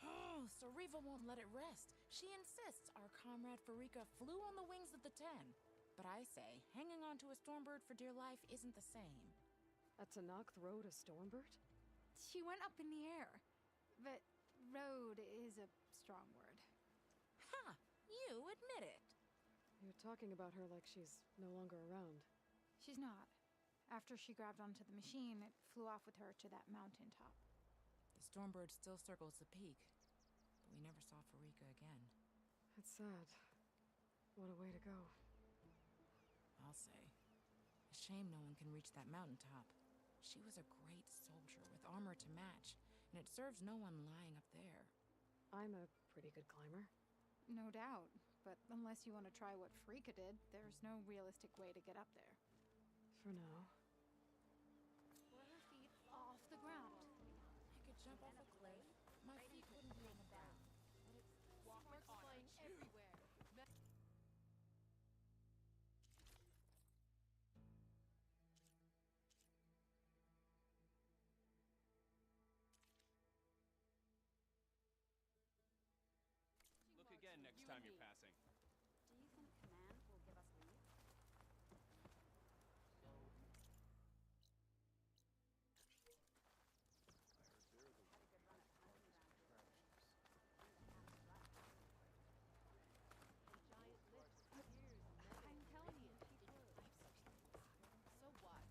Oh, Sariva won't let it rest. She insists our comrade Farika flew on the wings of the Ten. But I say, hanging on to a Stormbird for dear life isn't the same. A Tenakth rode a Stormbird? She went up in the air. But road is a strong word. Ha! You admit it. You're talking about her like she's no longer around. She's not. After she grabbed onto the machine, it flew off with her to that mountaintop. The Stormbird still circles the peak, but we never saw Farika again. It's sad. What a way to go. I'll say. A shame no one can reach that mountaintop. She was a great soldier with armor to match, and it serves no one lying up there. I'm a pretty good climber. No doubt. But unless you want to try what Farika did, there's no realistic way to get up there. For now. Let her feet off the ground. I could jump off a cliff. My feet wouldn't be on the ground. Sparks flying everywhere. Look again next time you're passing. Do you think command will give us leave? I'm telling you, keep close. So what?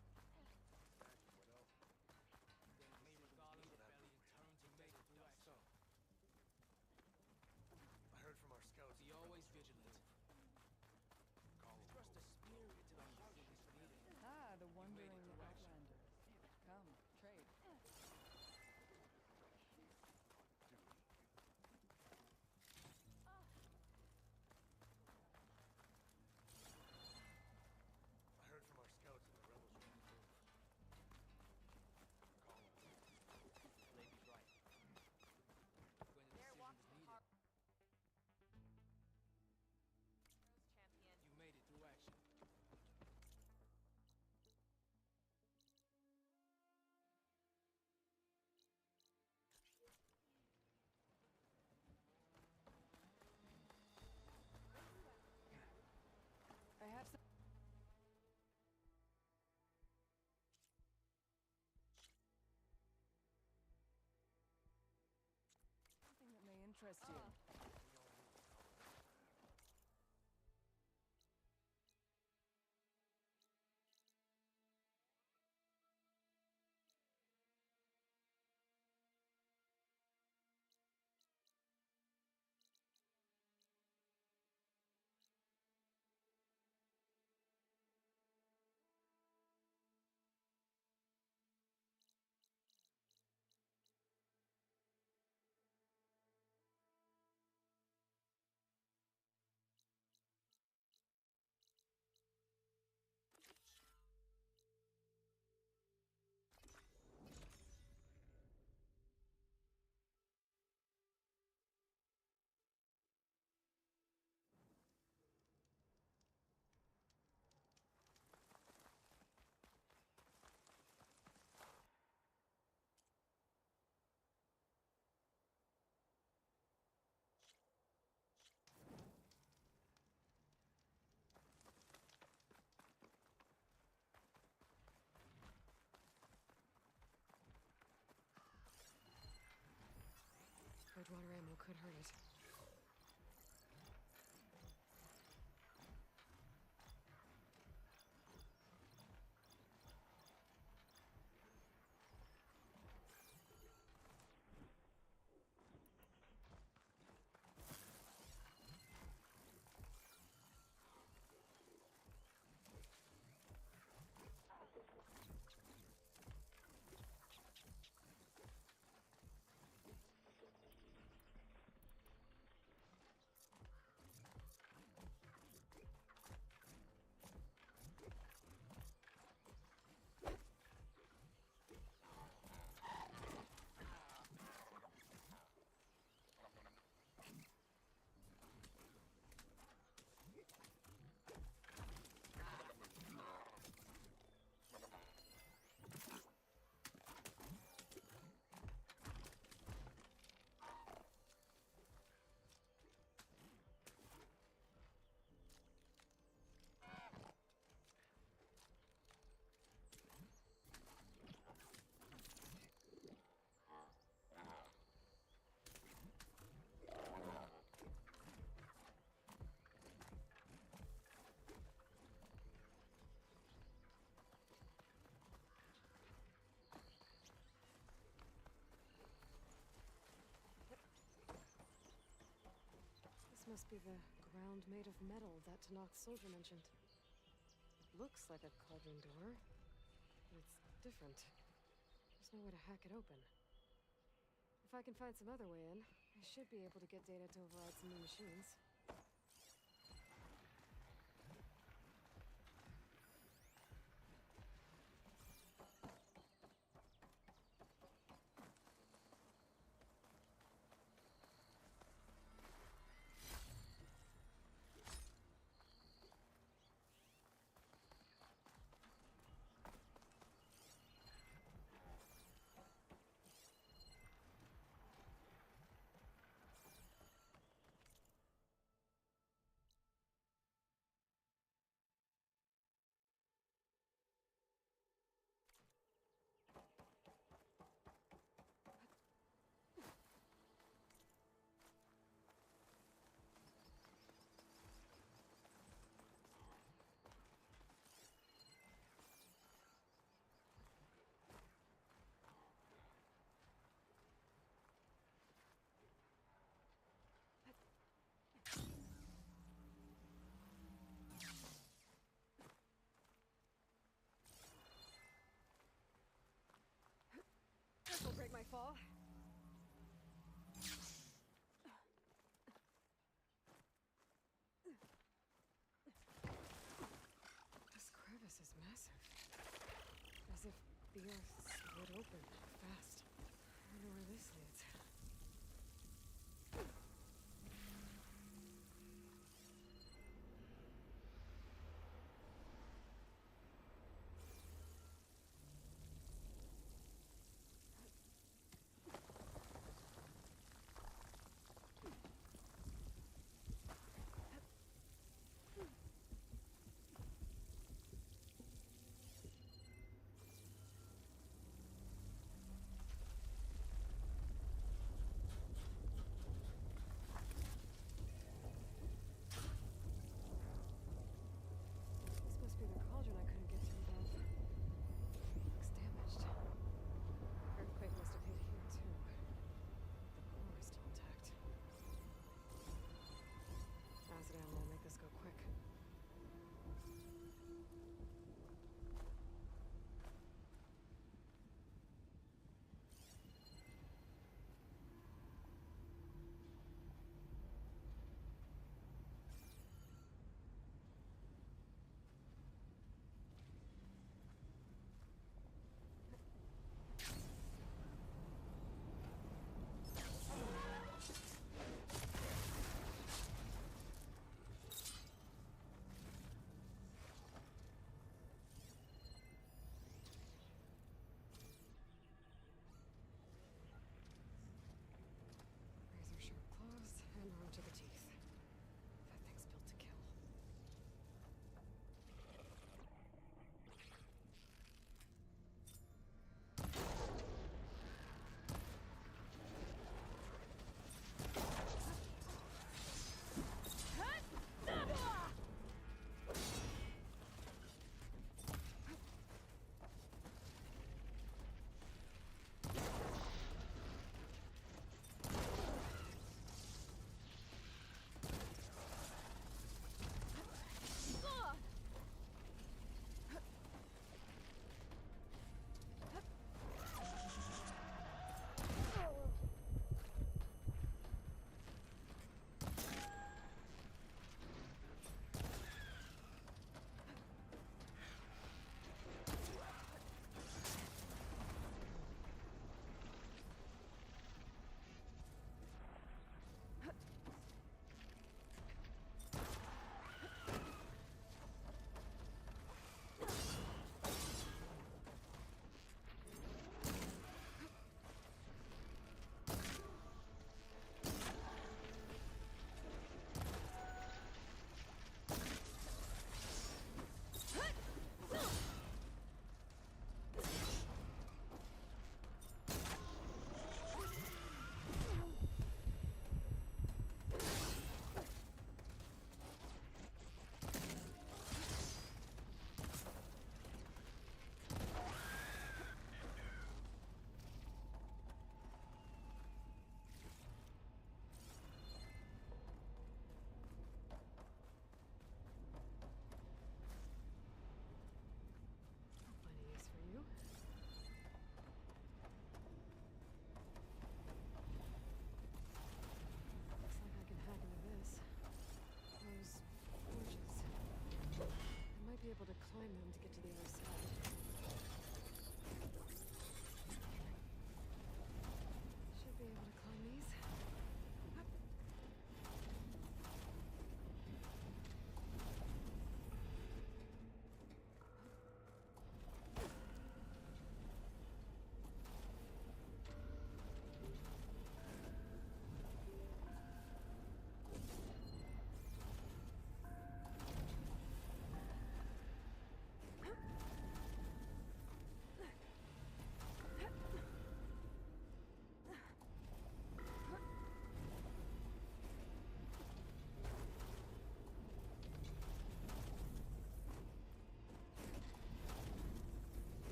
interest you? Water ammo could hurt it. This must be the ground made of metal that Tanak's soldier mentioned. It looks like a cauldron door, but it's different. There's no way to hack it open. If I can find some other way in, I should be able to get data to override some new machines. This'll break my fall. This crevice is massive. As if the earth split open fast. I wonder where this leads.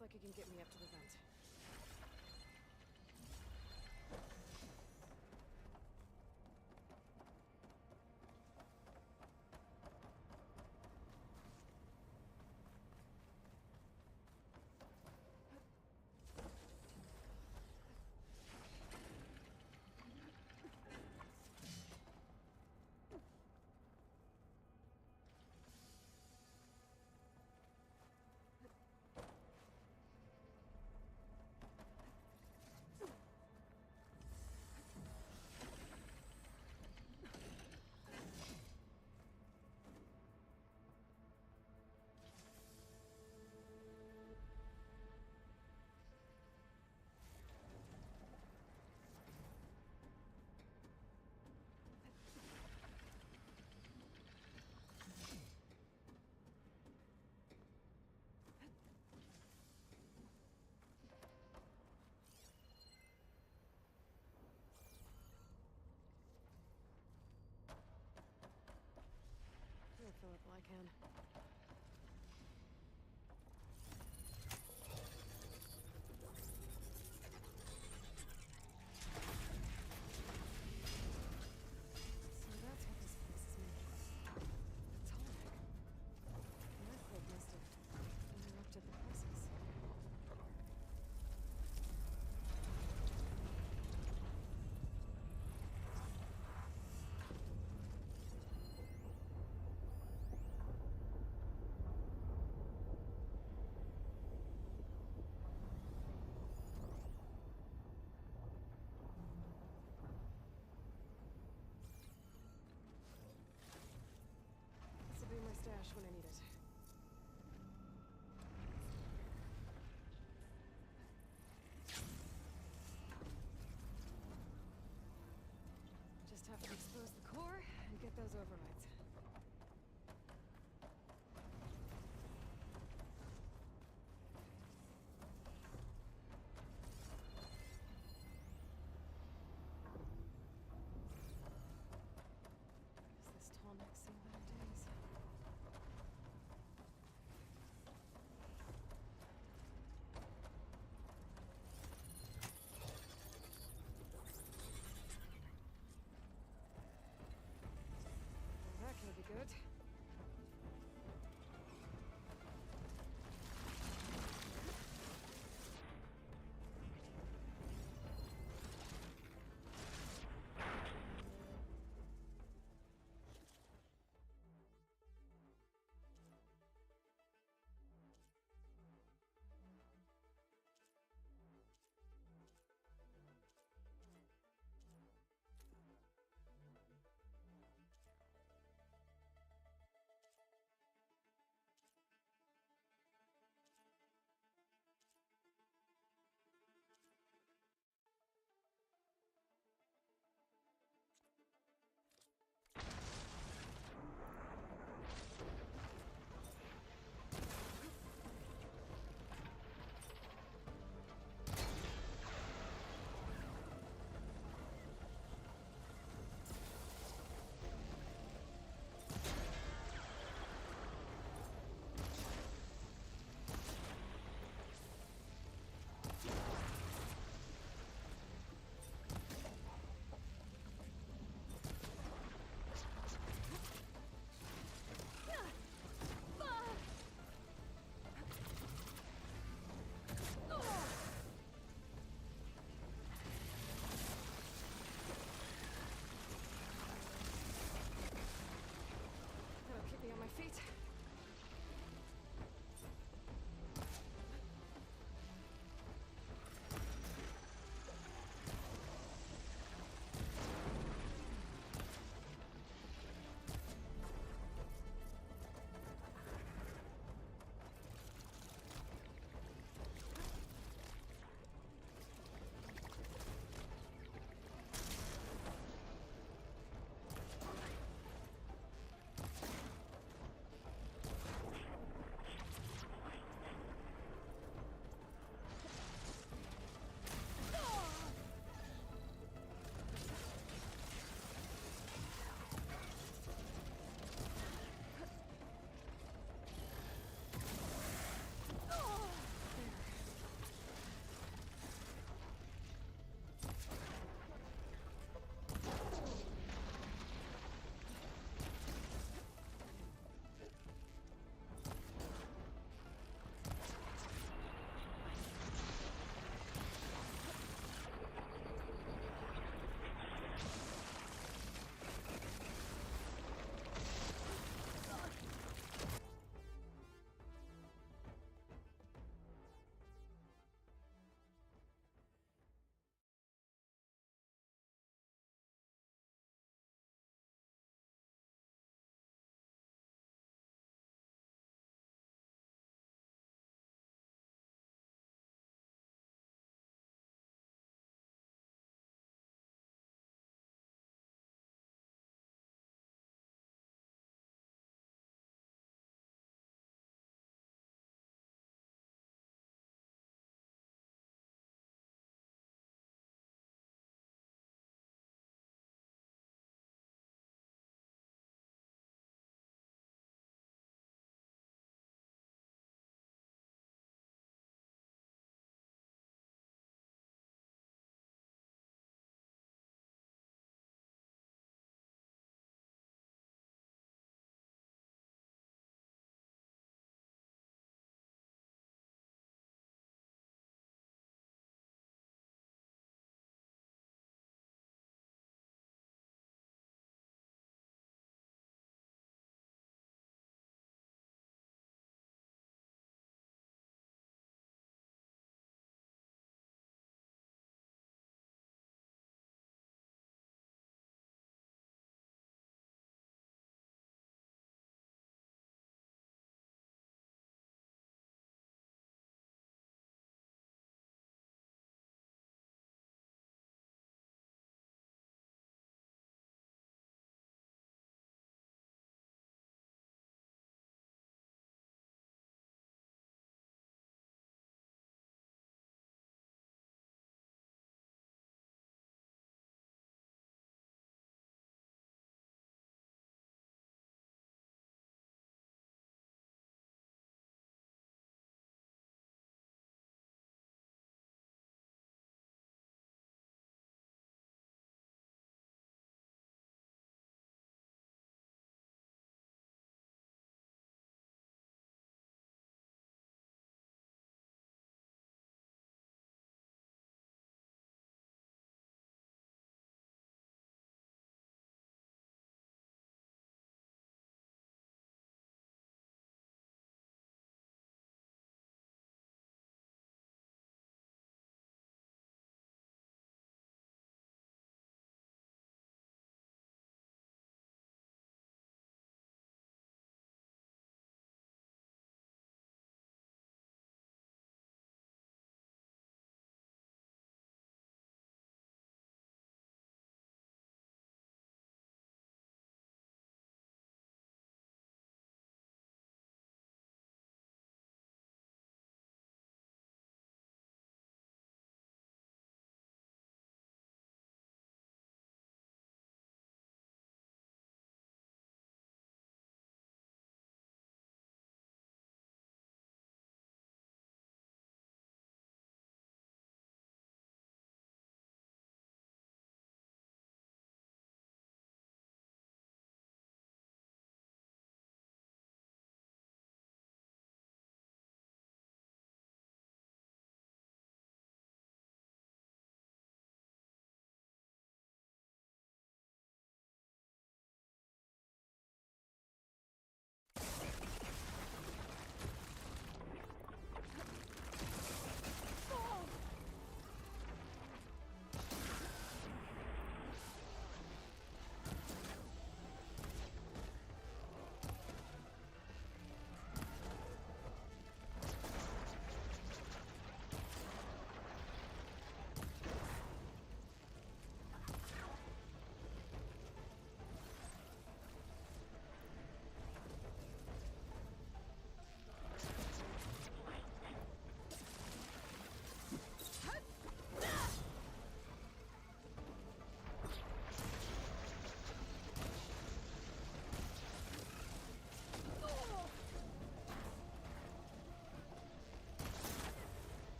Looks like it can get me up to the vent. I'll fill up all I can. So that's what this place is made of. A tonic. An earthquake must have interrupted the process. This'll be my stash when I need it. Just have to expose the core and get those overrides. Has this tall neck seen better days? Well, that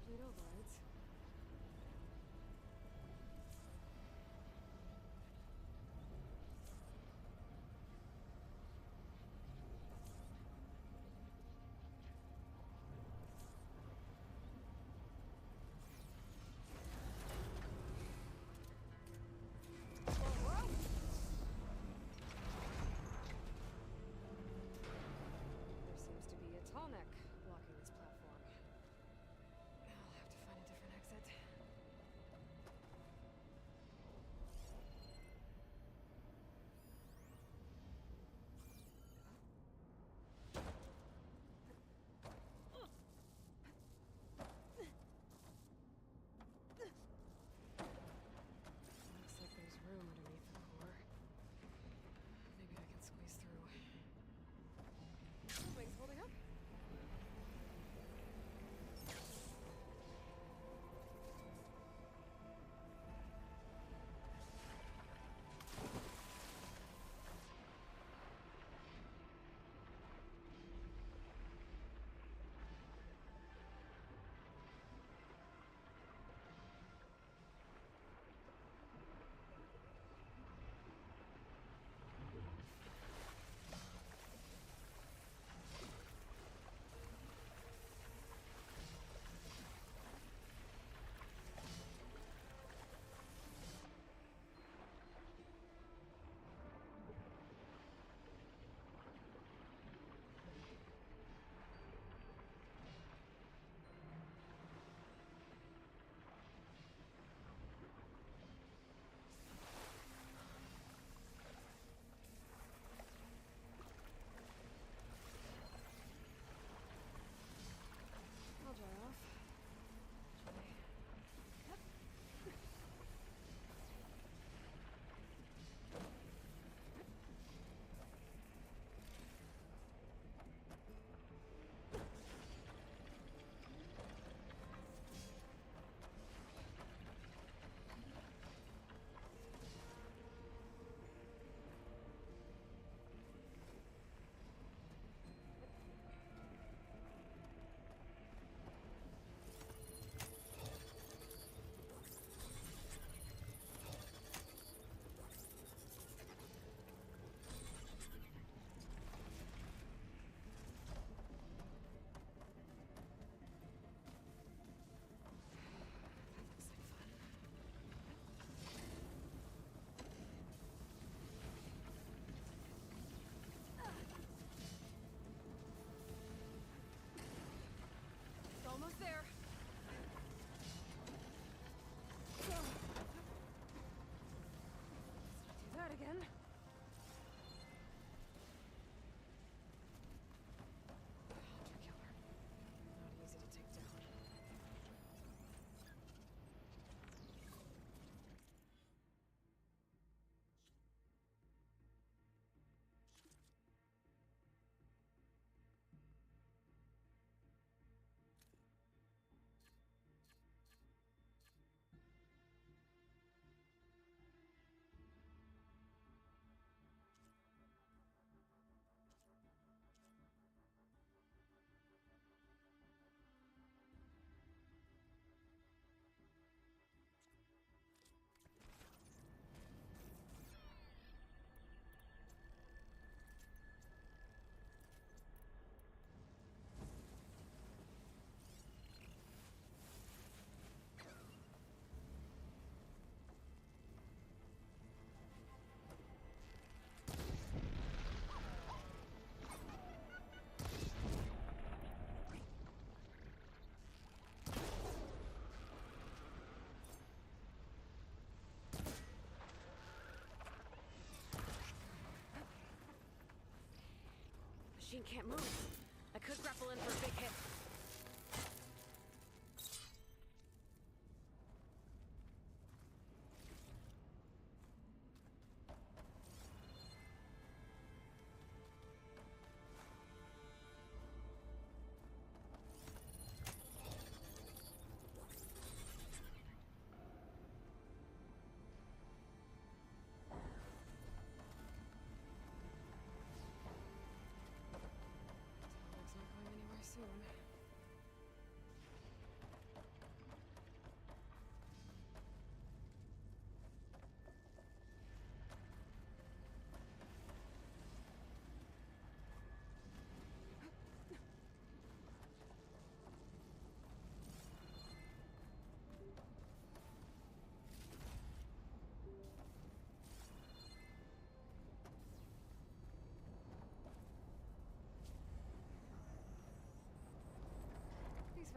complete overrides. There seems to be a tall neck blocking this platform. I'll have to find a different exit. Looks like there's room underneath the core. Maybe I can squeeze through. Wings holding up? I'll dry off. Almost there. Let's not do that again. Hunter killer. Not easy to take down. Machine can't move. I could grapple in for a big hit.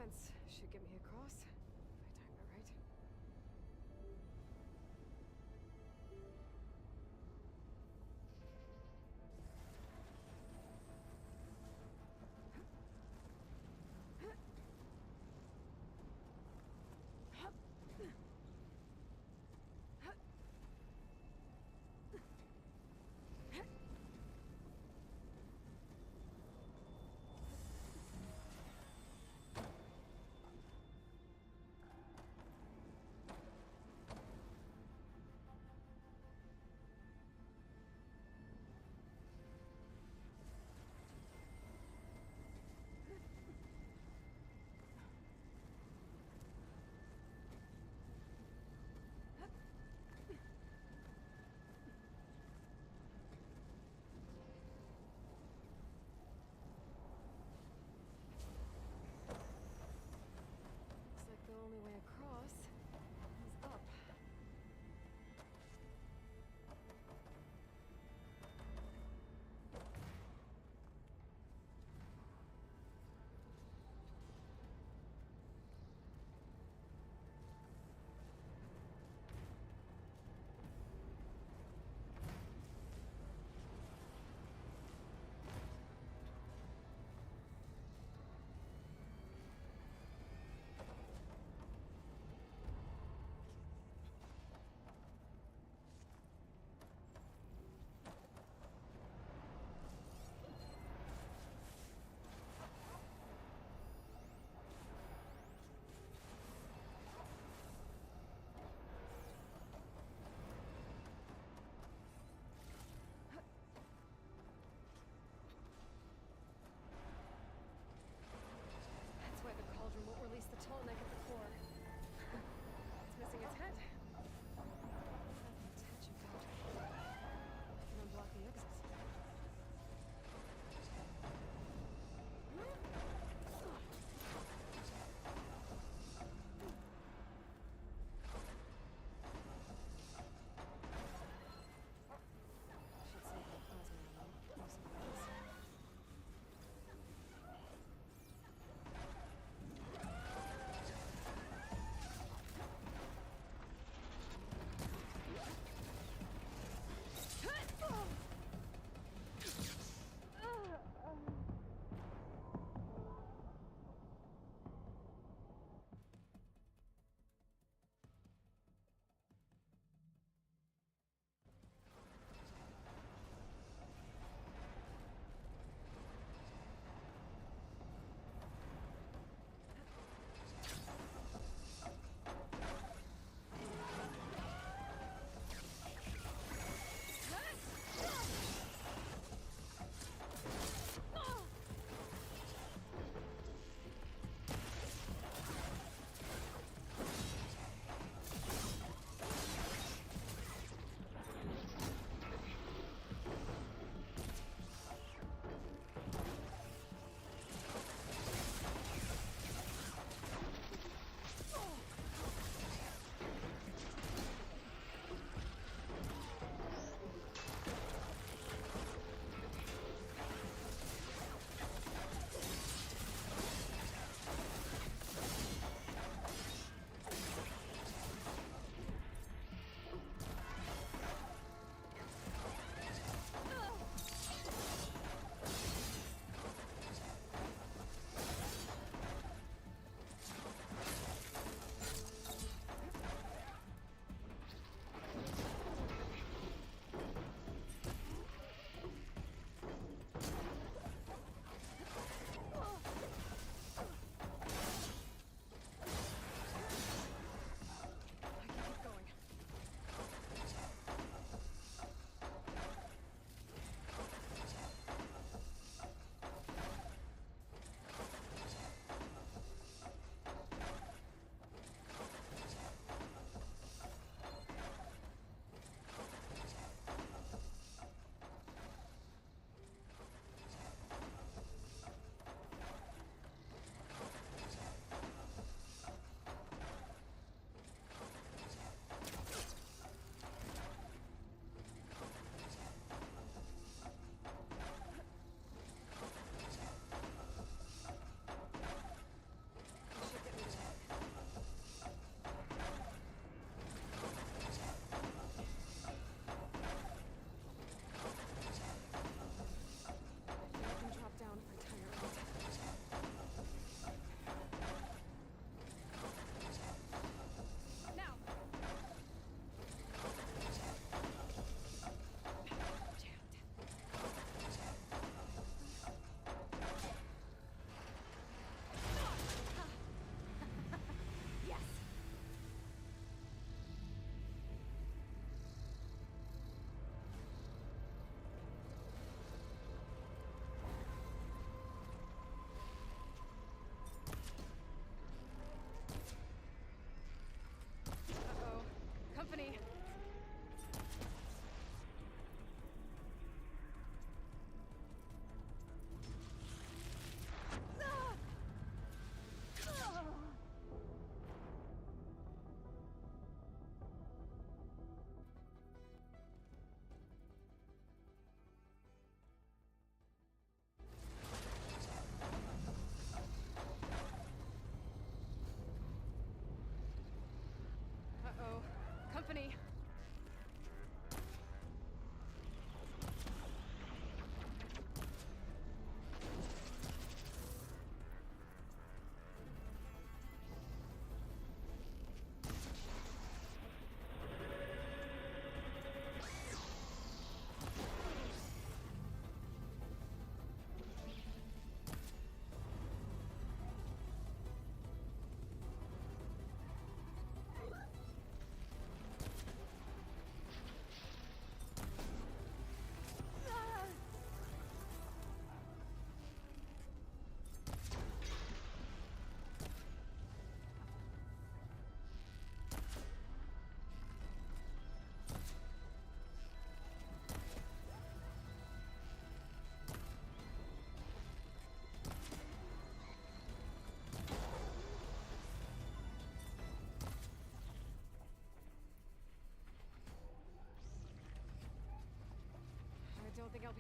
fence should get me across, if I time it right.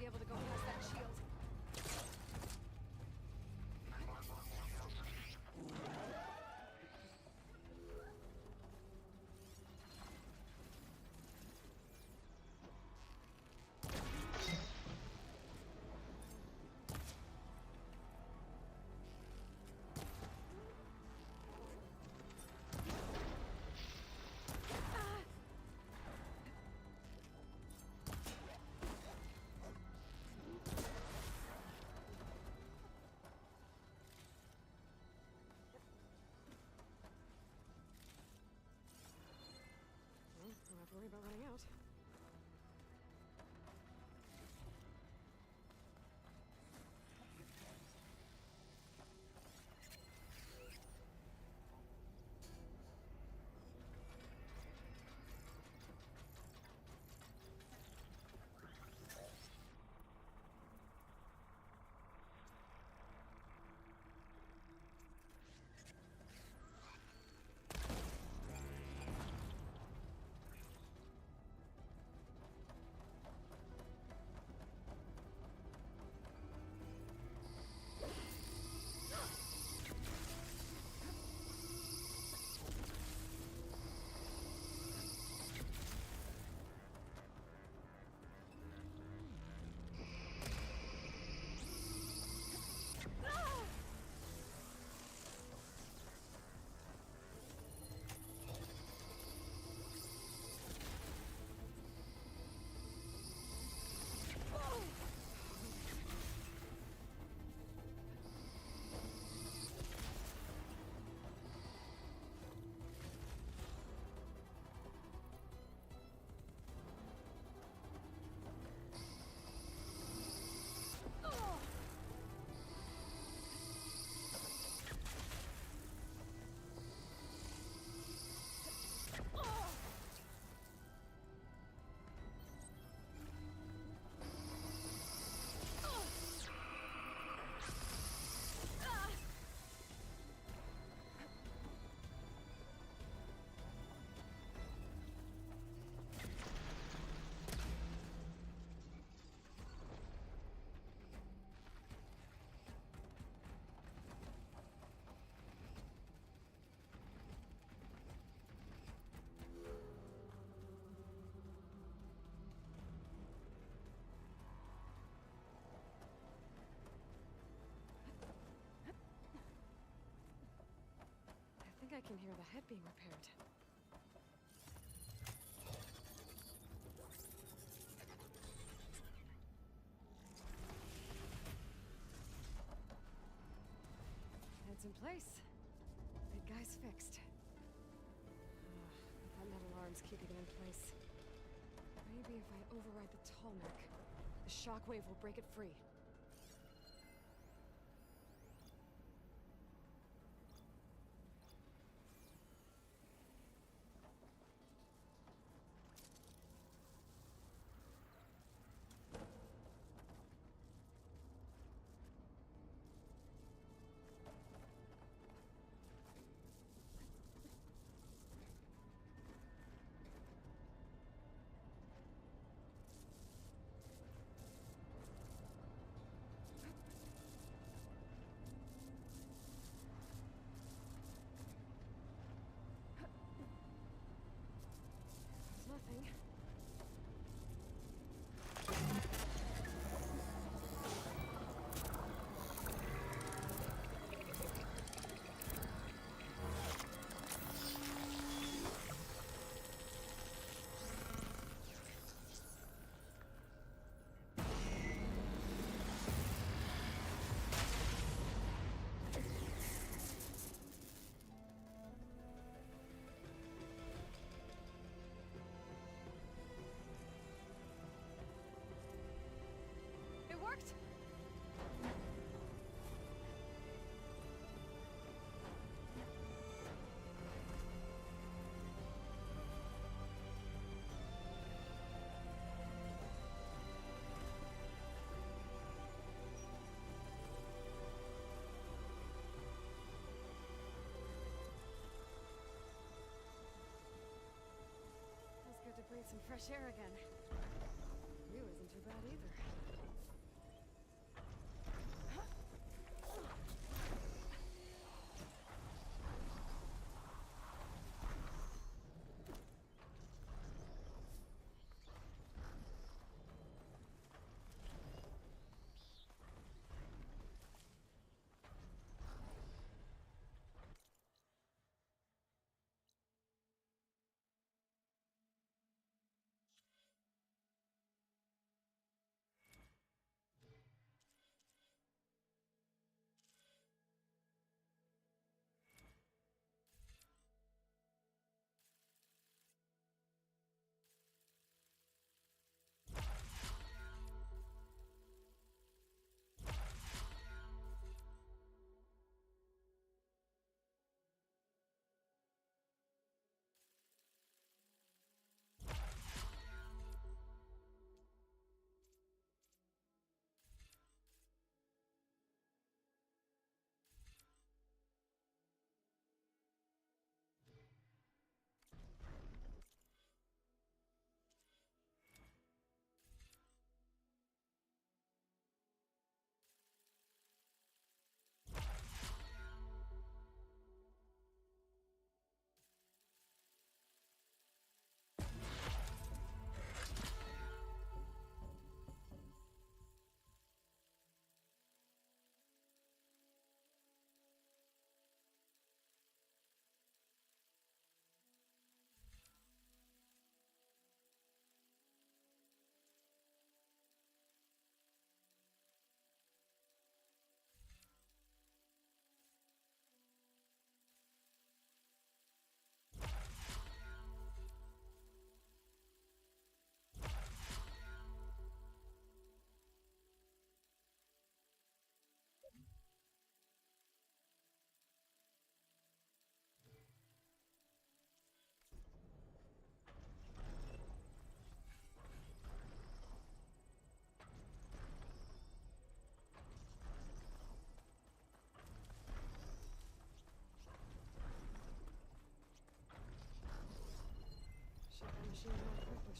be able to go past that shield. Don't have to worry about running out. I think I can hear the head being repaired. Head's in place. Big guy's fixed. That metal arm's keeping it in place. Maybe if I override the Tallneck, the shockwave will break it free. Nothing. Worked! Feels good to breathe some fresh air again. View isn't too bad either.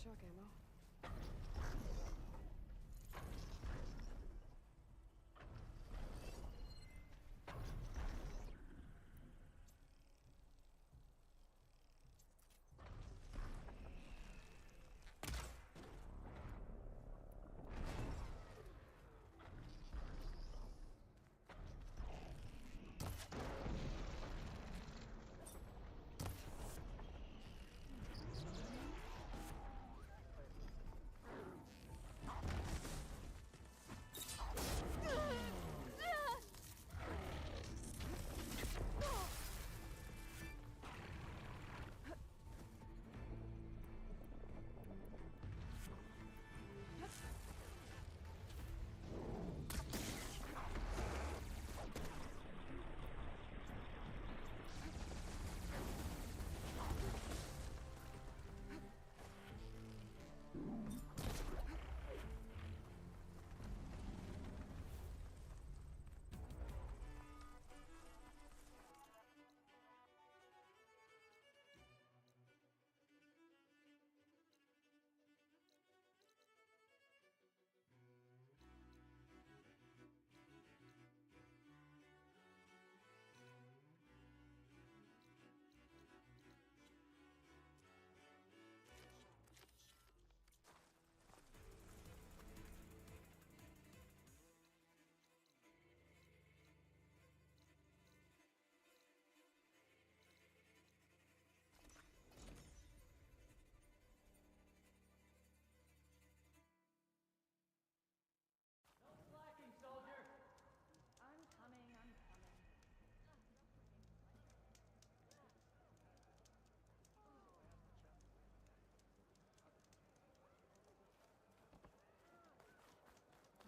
shock ammo.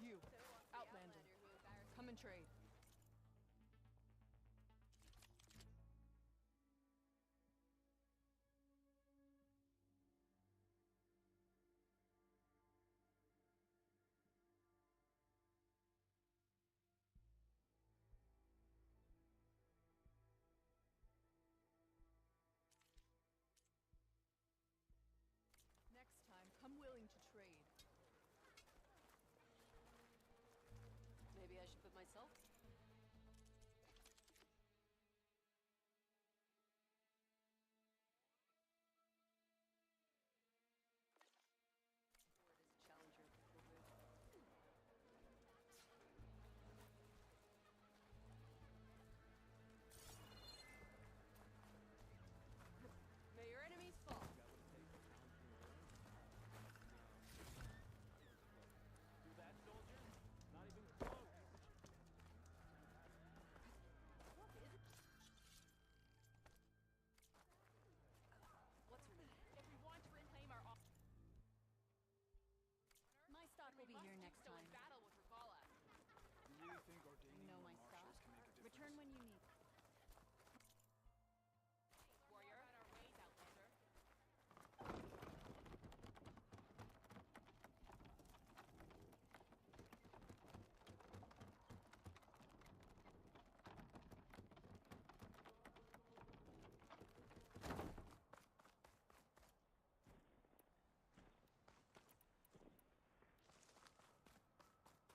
You, Outlander. Come and trade. Next time, come willing to trade. Maybe I should put myself? May your enemies fall. Do that, soldier? Not even close. What's her name? If we want to reclaim our My stock will be here next time. battle with Revala. You really think ordaining Know more my stock? marshals can make a difference? Return when you need. Warrior, about our ways, Outlander.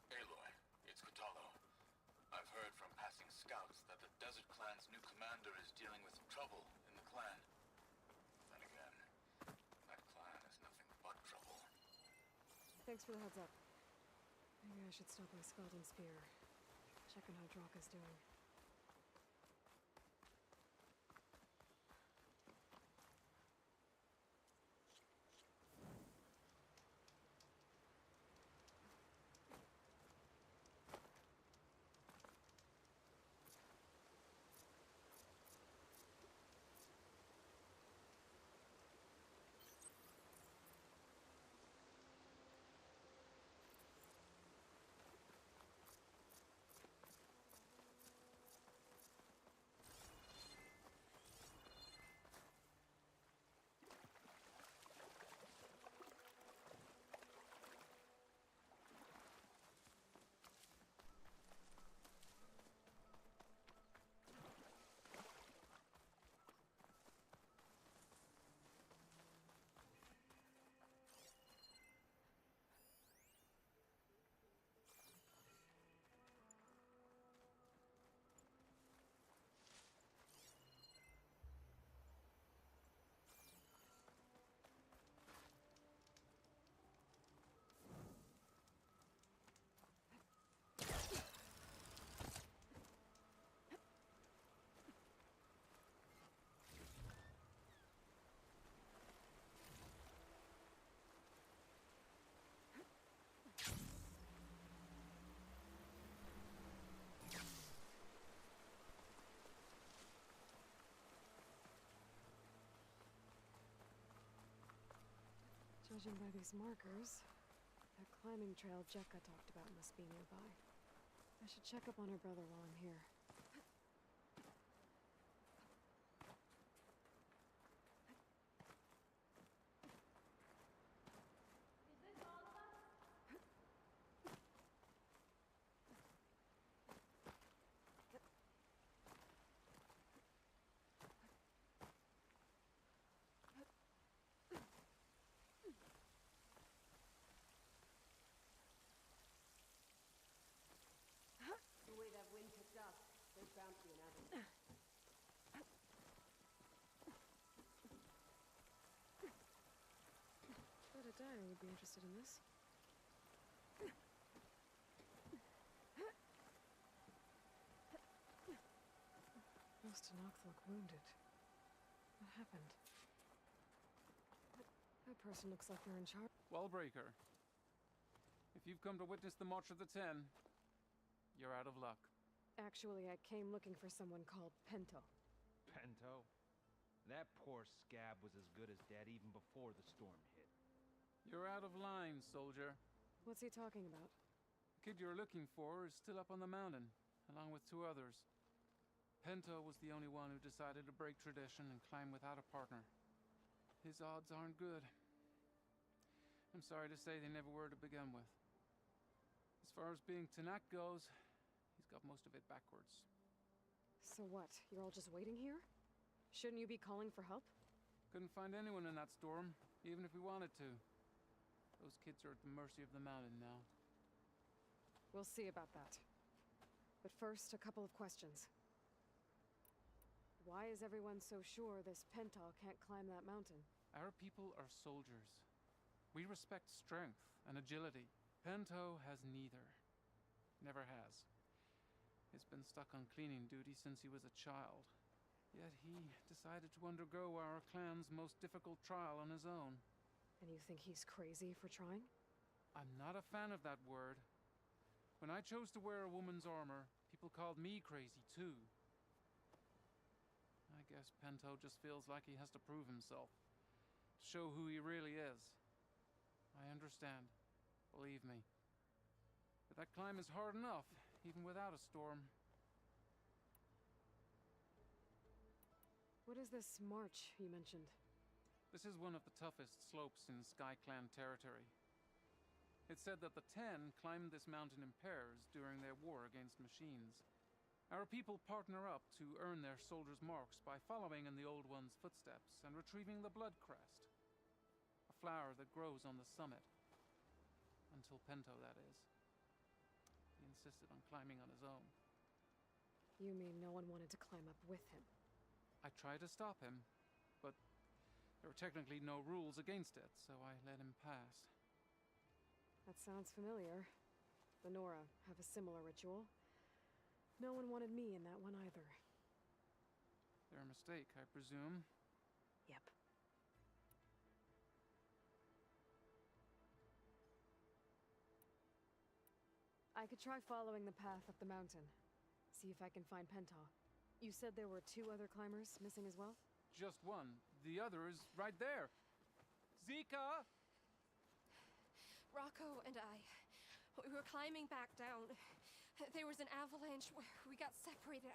Aloy, it's Kotallo. I've heard from passing scouts that the Desert Clan's new commander is dealing with trouble in the clan. Then again, that clan is nothing but trouble. Thanks for the heads up. Maybe I should stop by Scalding Spear. Check on how Draka's doing. Judging by these markers, that climbing trail Jekka talked about must be nearby. I should check up on her brother while I'm here. The way that wind picked up, there's bound to be an avenue. Bet a dyer would be interested in this. Most Tenakth look wounded. What happened? That person looks like they're in charge. Wallbreaker. If you've come to witness the March of the Ten, you're out of luck. Actually, I came looking for someone called Pento. Pento? That poor scab was as good as dead even before the storm hit. You're out of line, soldier. What's he talking about? The kid you're looking for is still up on the mountain, along with 2 others. Pento was the only one who decided to break tradition and climb without a partner. His odds aren't good. I'm sorry to say they never were to begin with. As far as being Tenakth goes, he's got most of it backwards. So what? You're all just waiting here? Shouldn't you be calling for help? Couldn't find anyone in that storm, even if we wanted to. Those kids are at the mercy of the mountain now. We'll see about that. But first, a couple of questions. Why is everyone so sure this Pento can't climb that mountain? Our people are soldiers. We respect strength and agility. Pento has neither. Never has. He's been stuck on cleaning duty since he was a child. Yet he decided to undergo our clan's most difficult trial on his own. And you think he's crazy for trying? I'm not a fan of that word. When I chose to wear a woman's armor, people called me crazy too. I guess Pento just feels like he has to prove himself. To show who he really is. I understand. Believe me. But that climb is hard enough, even without a storm. What is this march you mentioned? This is one of the toughest slopes in SkyClan territory. It's said that the Ten climbed this mountain in pairs during their war against machines. Our people partner up to earn their soldiers' marks by following in the Old One's footsteps and retrieving the Blood Crest. A flower that grows on the summit. Until Pento, that is. He insisted on climbing on his own. You mean no one wanted to climb up with him? I tried to stop him, but there were technically no rules against it, so I let him pass. That sounds familiar. The Nora have a similar ritual. No one wanted me in that one either. Their mistake, I presume. Yep. I could try following the path up the mountain. See if I can find Pento. You said there were 2 other climbers missing as well? Just one. The other is right there. Zika! Rocco and I, we were climbing back down. There was an avalanche where we got separated.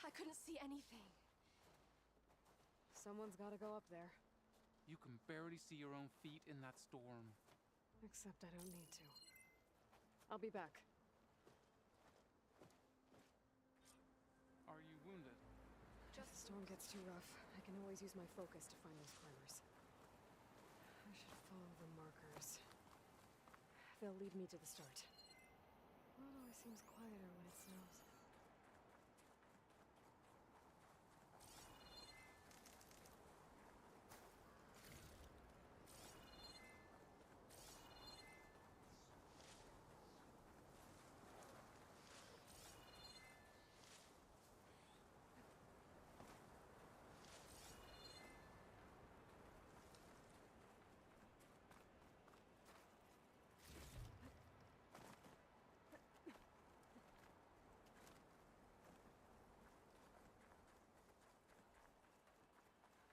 I couldn't see anything. Someone's gotta go up there. You can barely see your own feet in that storm. Except I don't need to. I'll be back. Are you wounded? If the storm gets too rough, I can always use my focus to find those climbers. I should follow the markers. They'll lead me to the start. Well, it always seems quieter when it snows.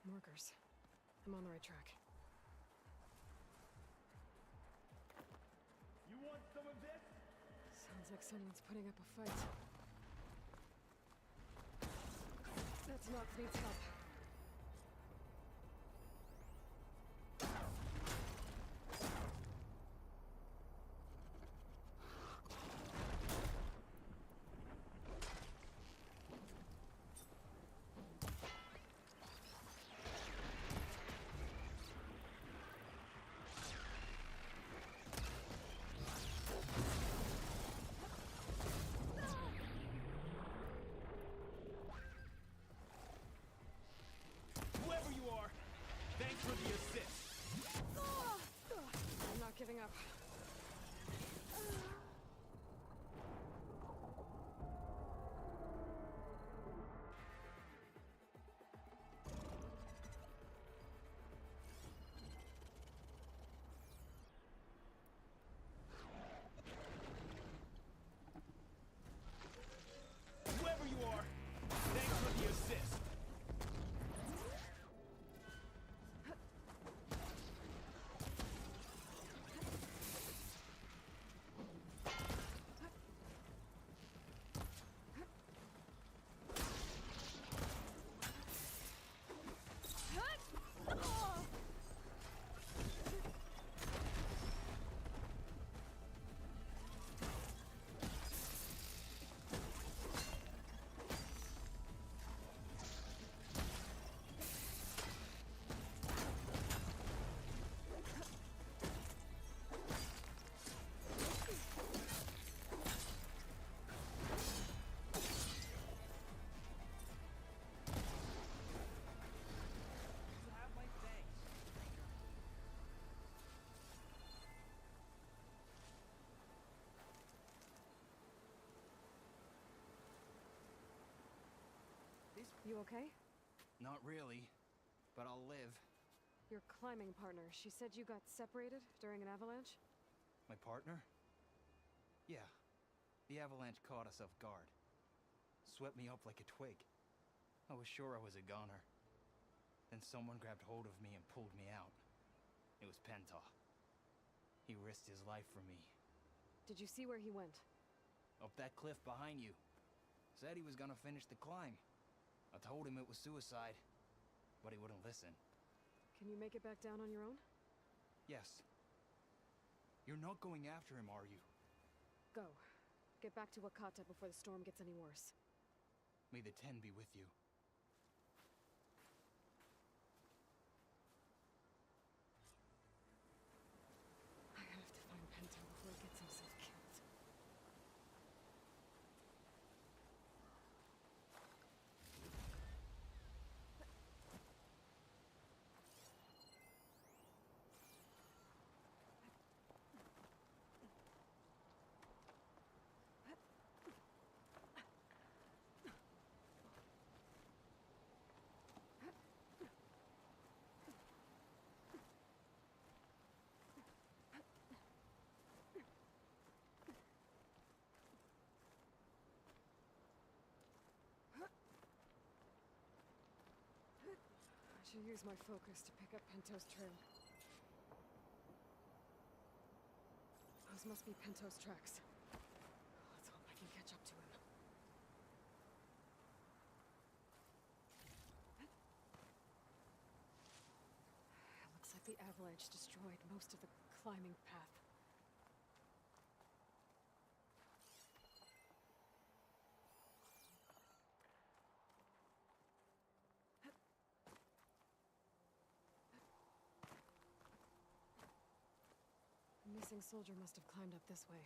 Markers. I'm on the right track. Sounds like someone's putting up a fight. That's not needs help. Whoever you are, thanks for the assist. I'm not giving up. Whoever you are, thanks for the assist. You have my thanks. You okay? Not really, but I'll live. Your climbing partner, she said you got separated during an avalanche? My partner? Yeah. The avalanche caught us off guard. Swept me up like a twig. I was sure I was a goner. Then someone grabbed hold of me and pulled me out. It was Penta. He risked his life for me. Did you see where he went? Up that cliff behind you. Said he was gonna finish the climb. I told him it was suicide, but he wouldn't listen. Can you make it back down on your own? Yes. You're not going after him, are you? Go. Get back to Wakata before the storm gets any worse. May the Ten be with you. I have to find Pento before he gets himself killed. I should use my focus to pick up Pento's trail. Those must be Pento's tracks. Let's hope I can catch up to him. It looks like the avalanche destroyed most of the climbing path. The missing soldier must have climbed up this way.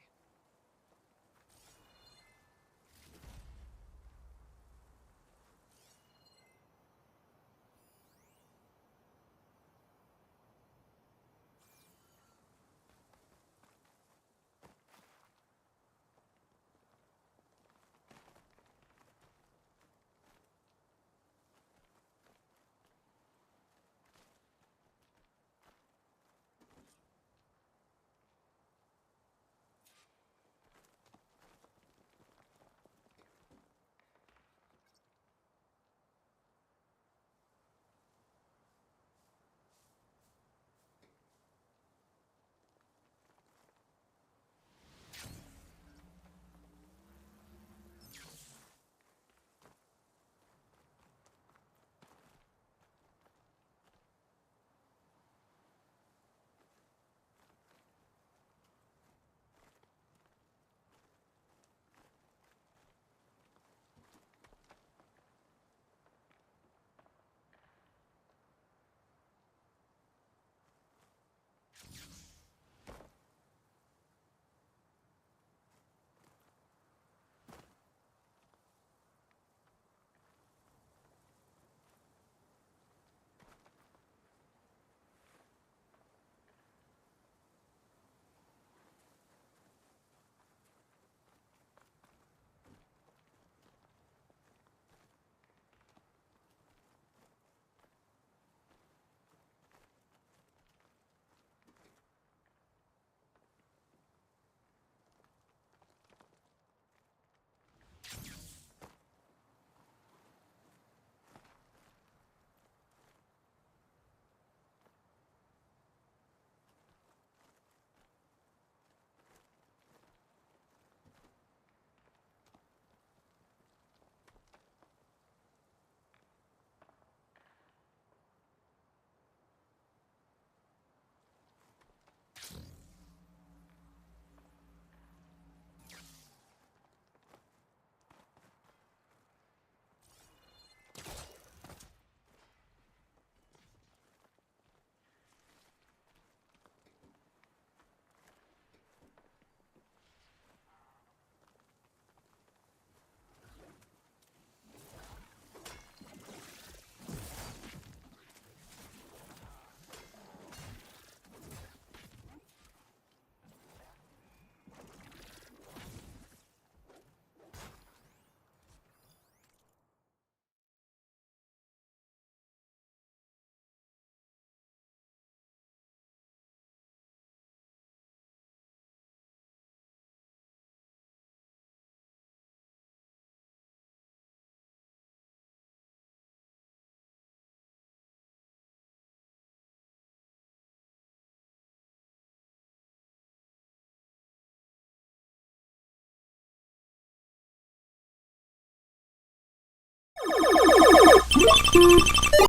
Thank you.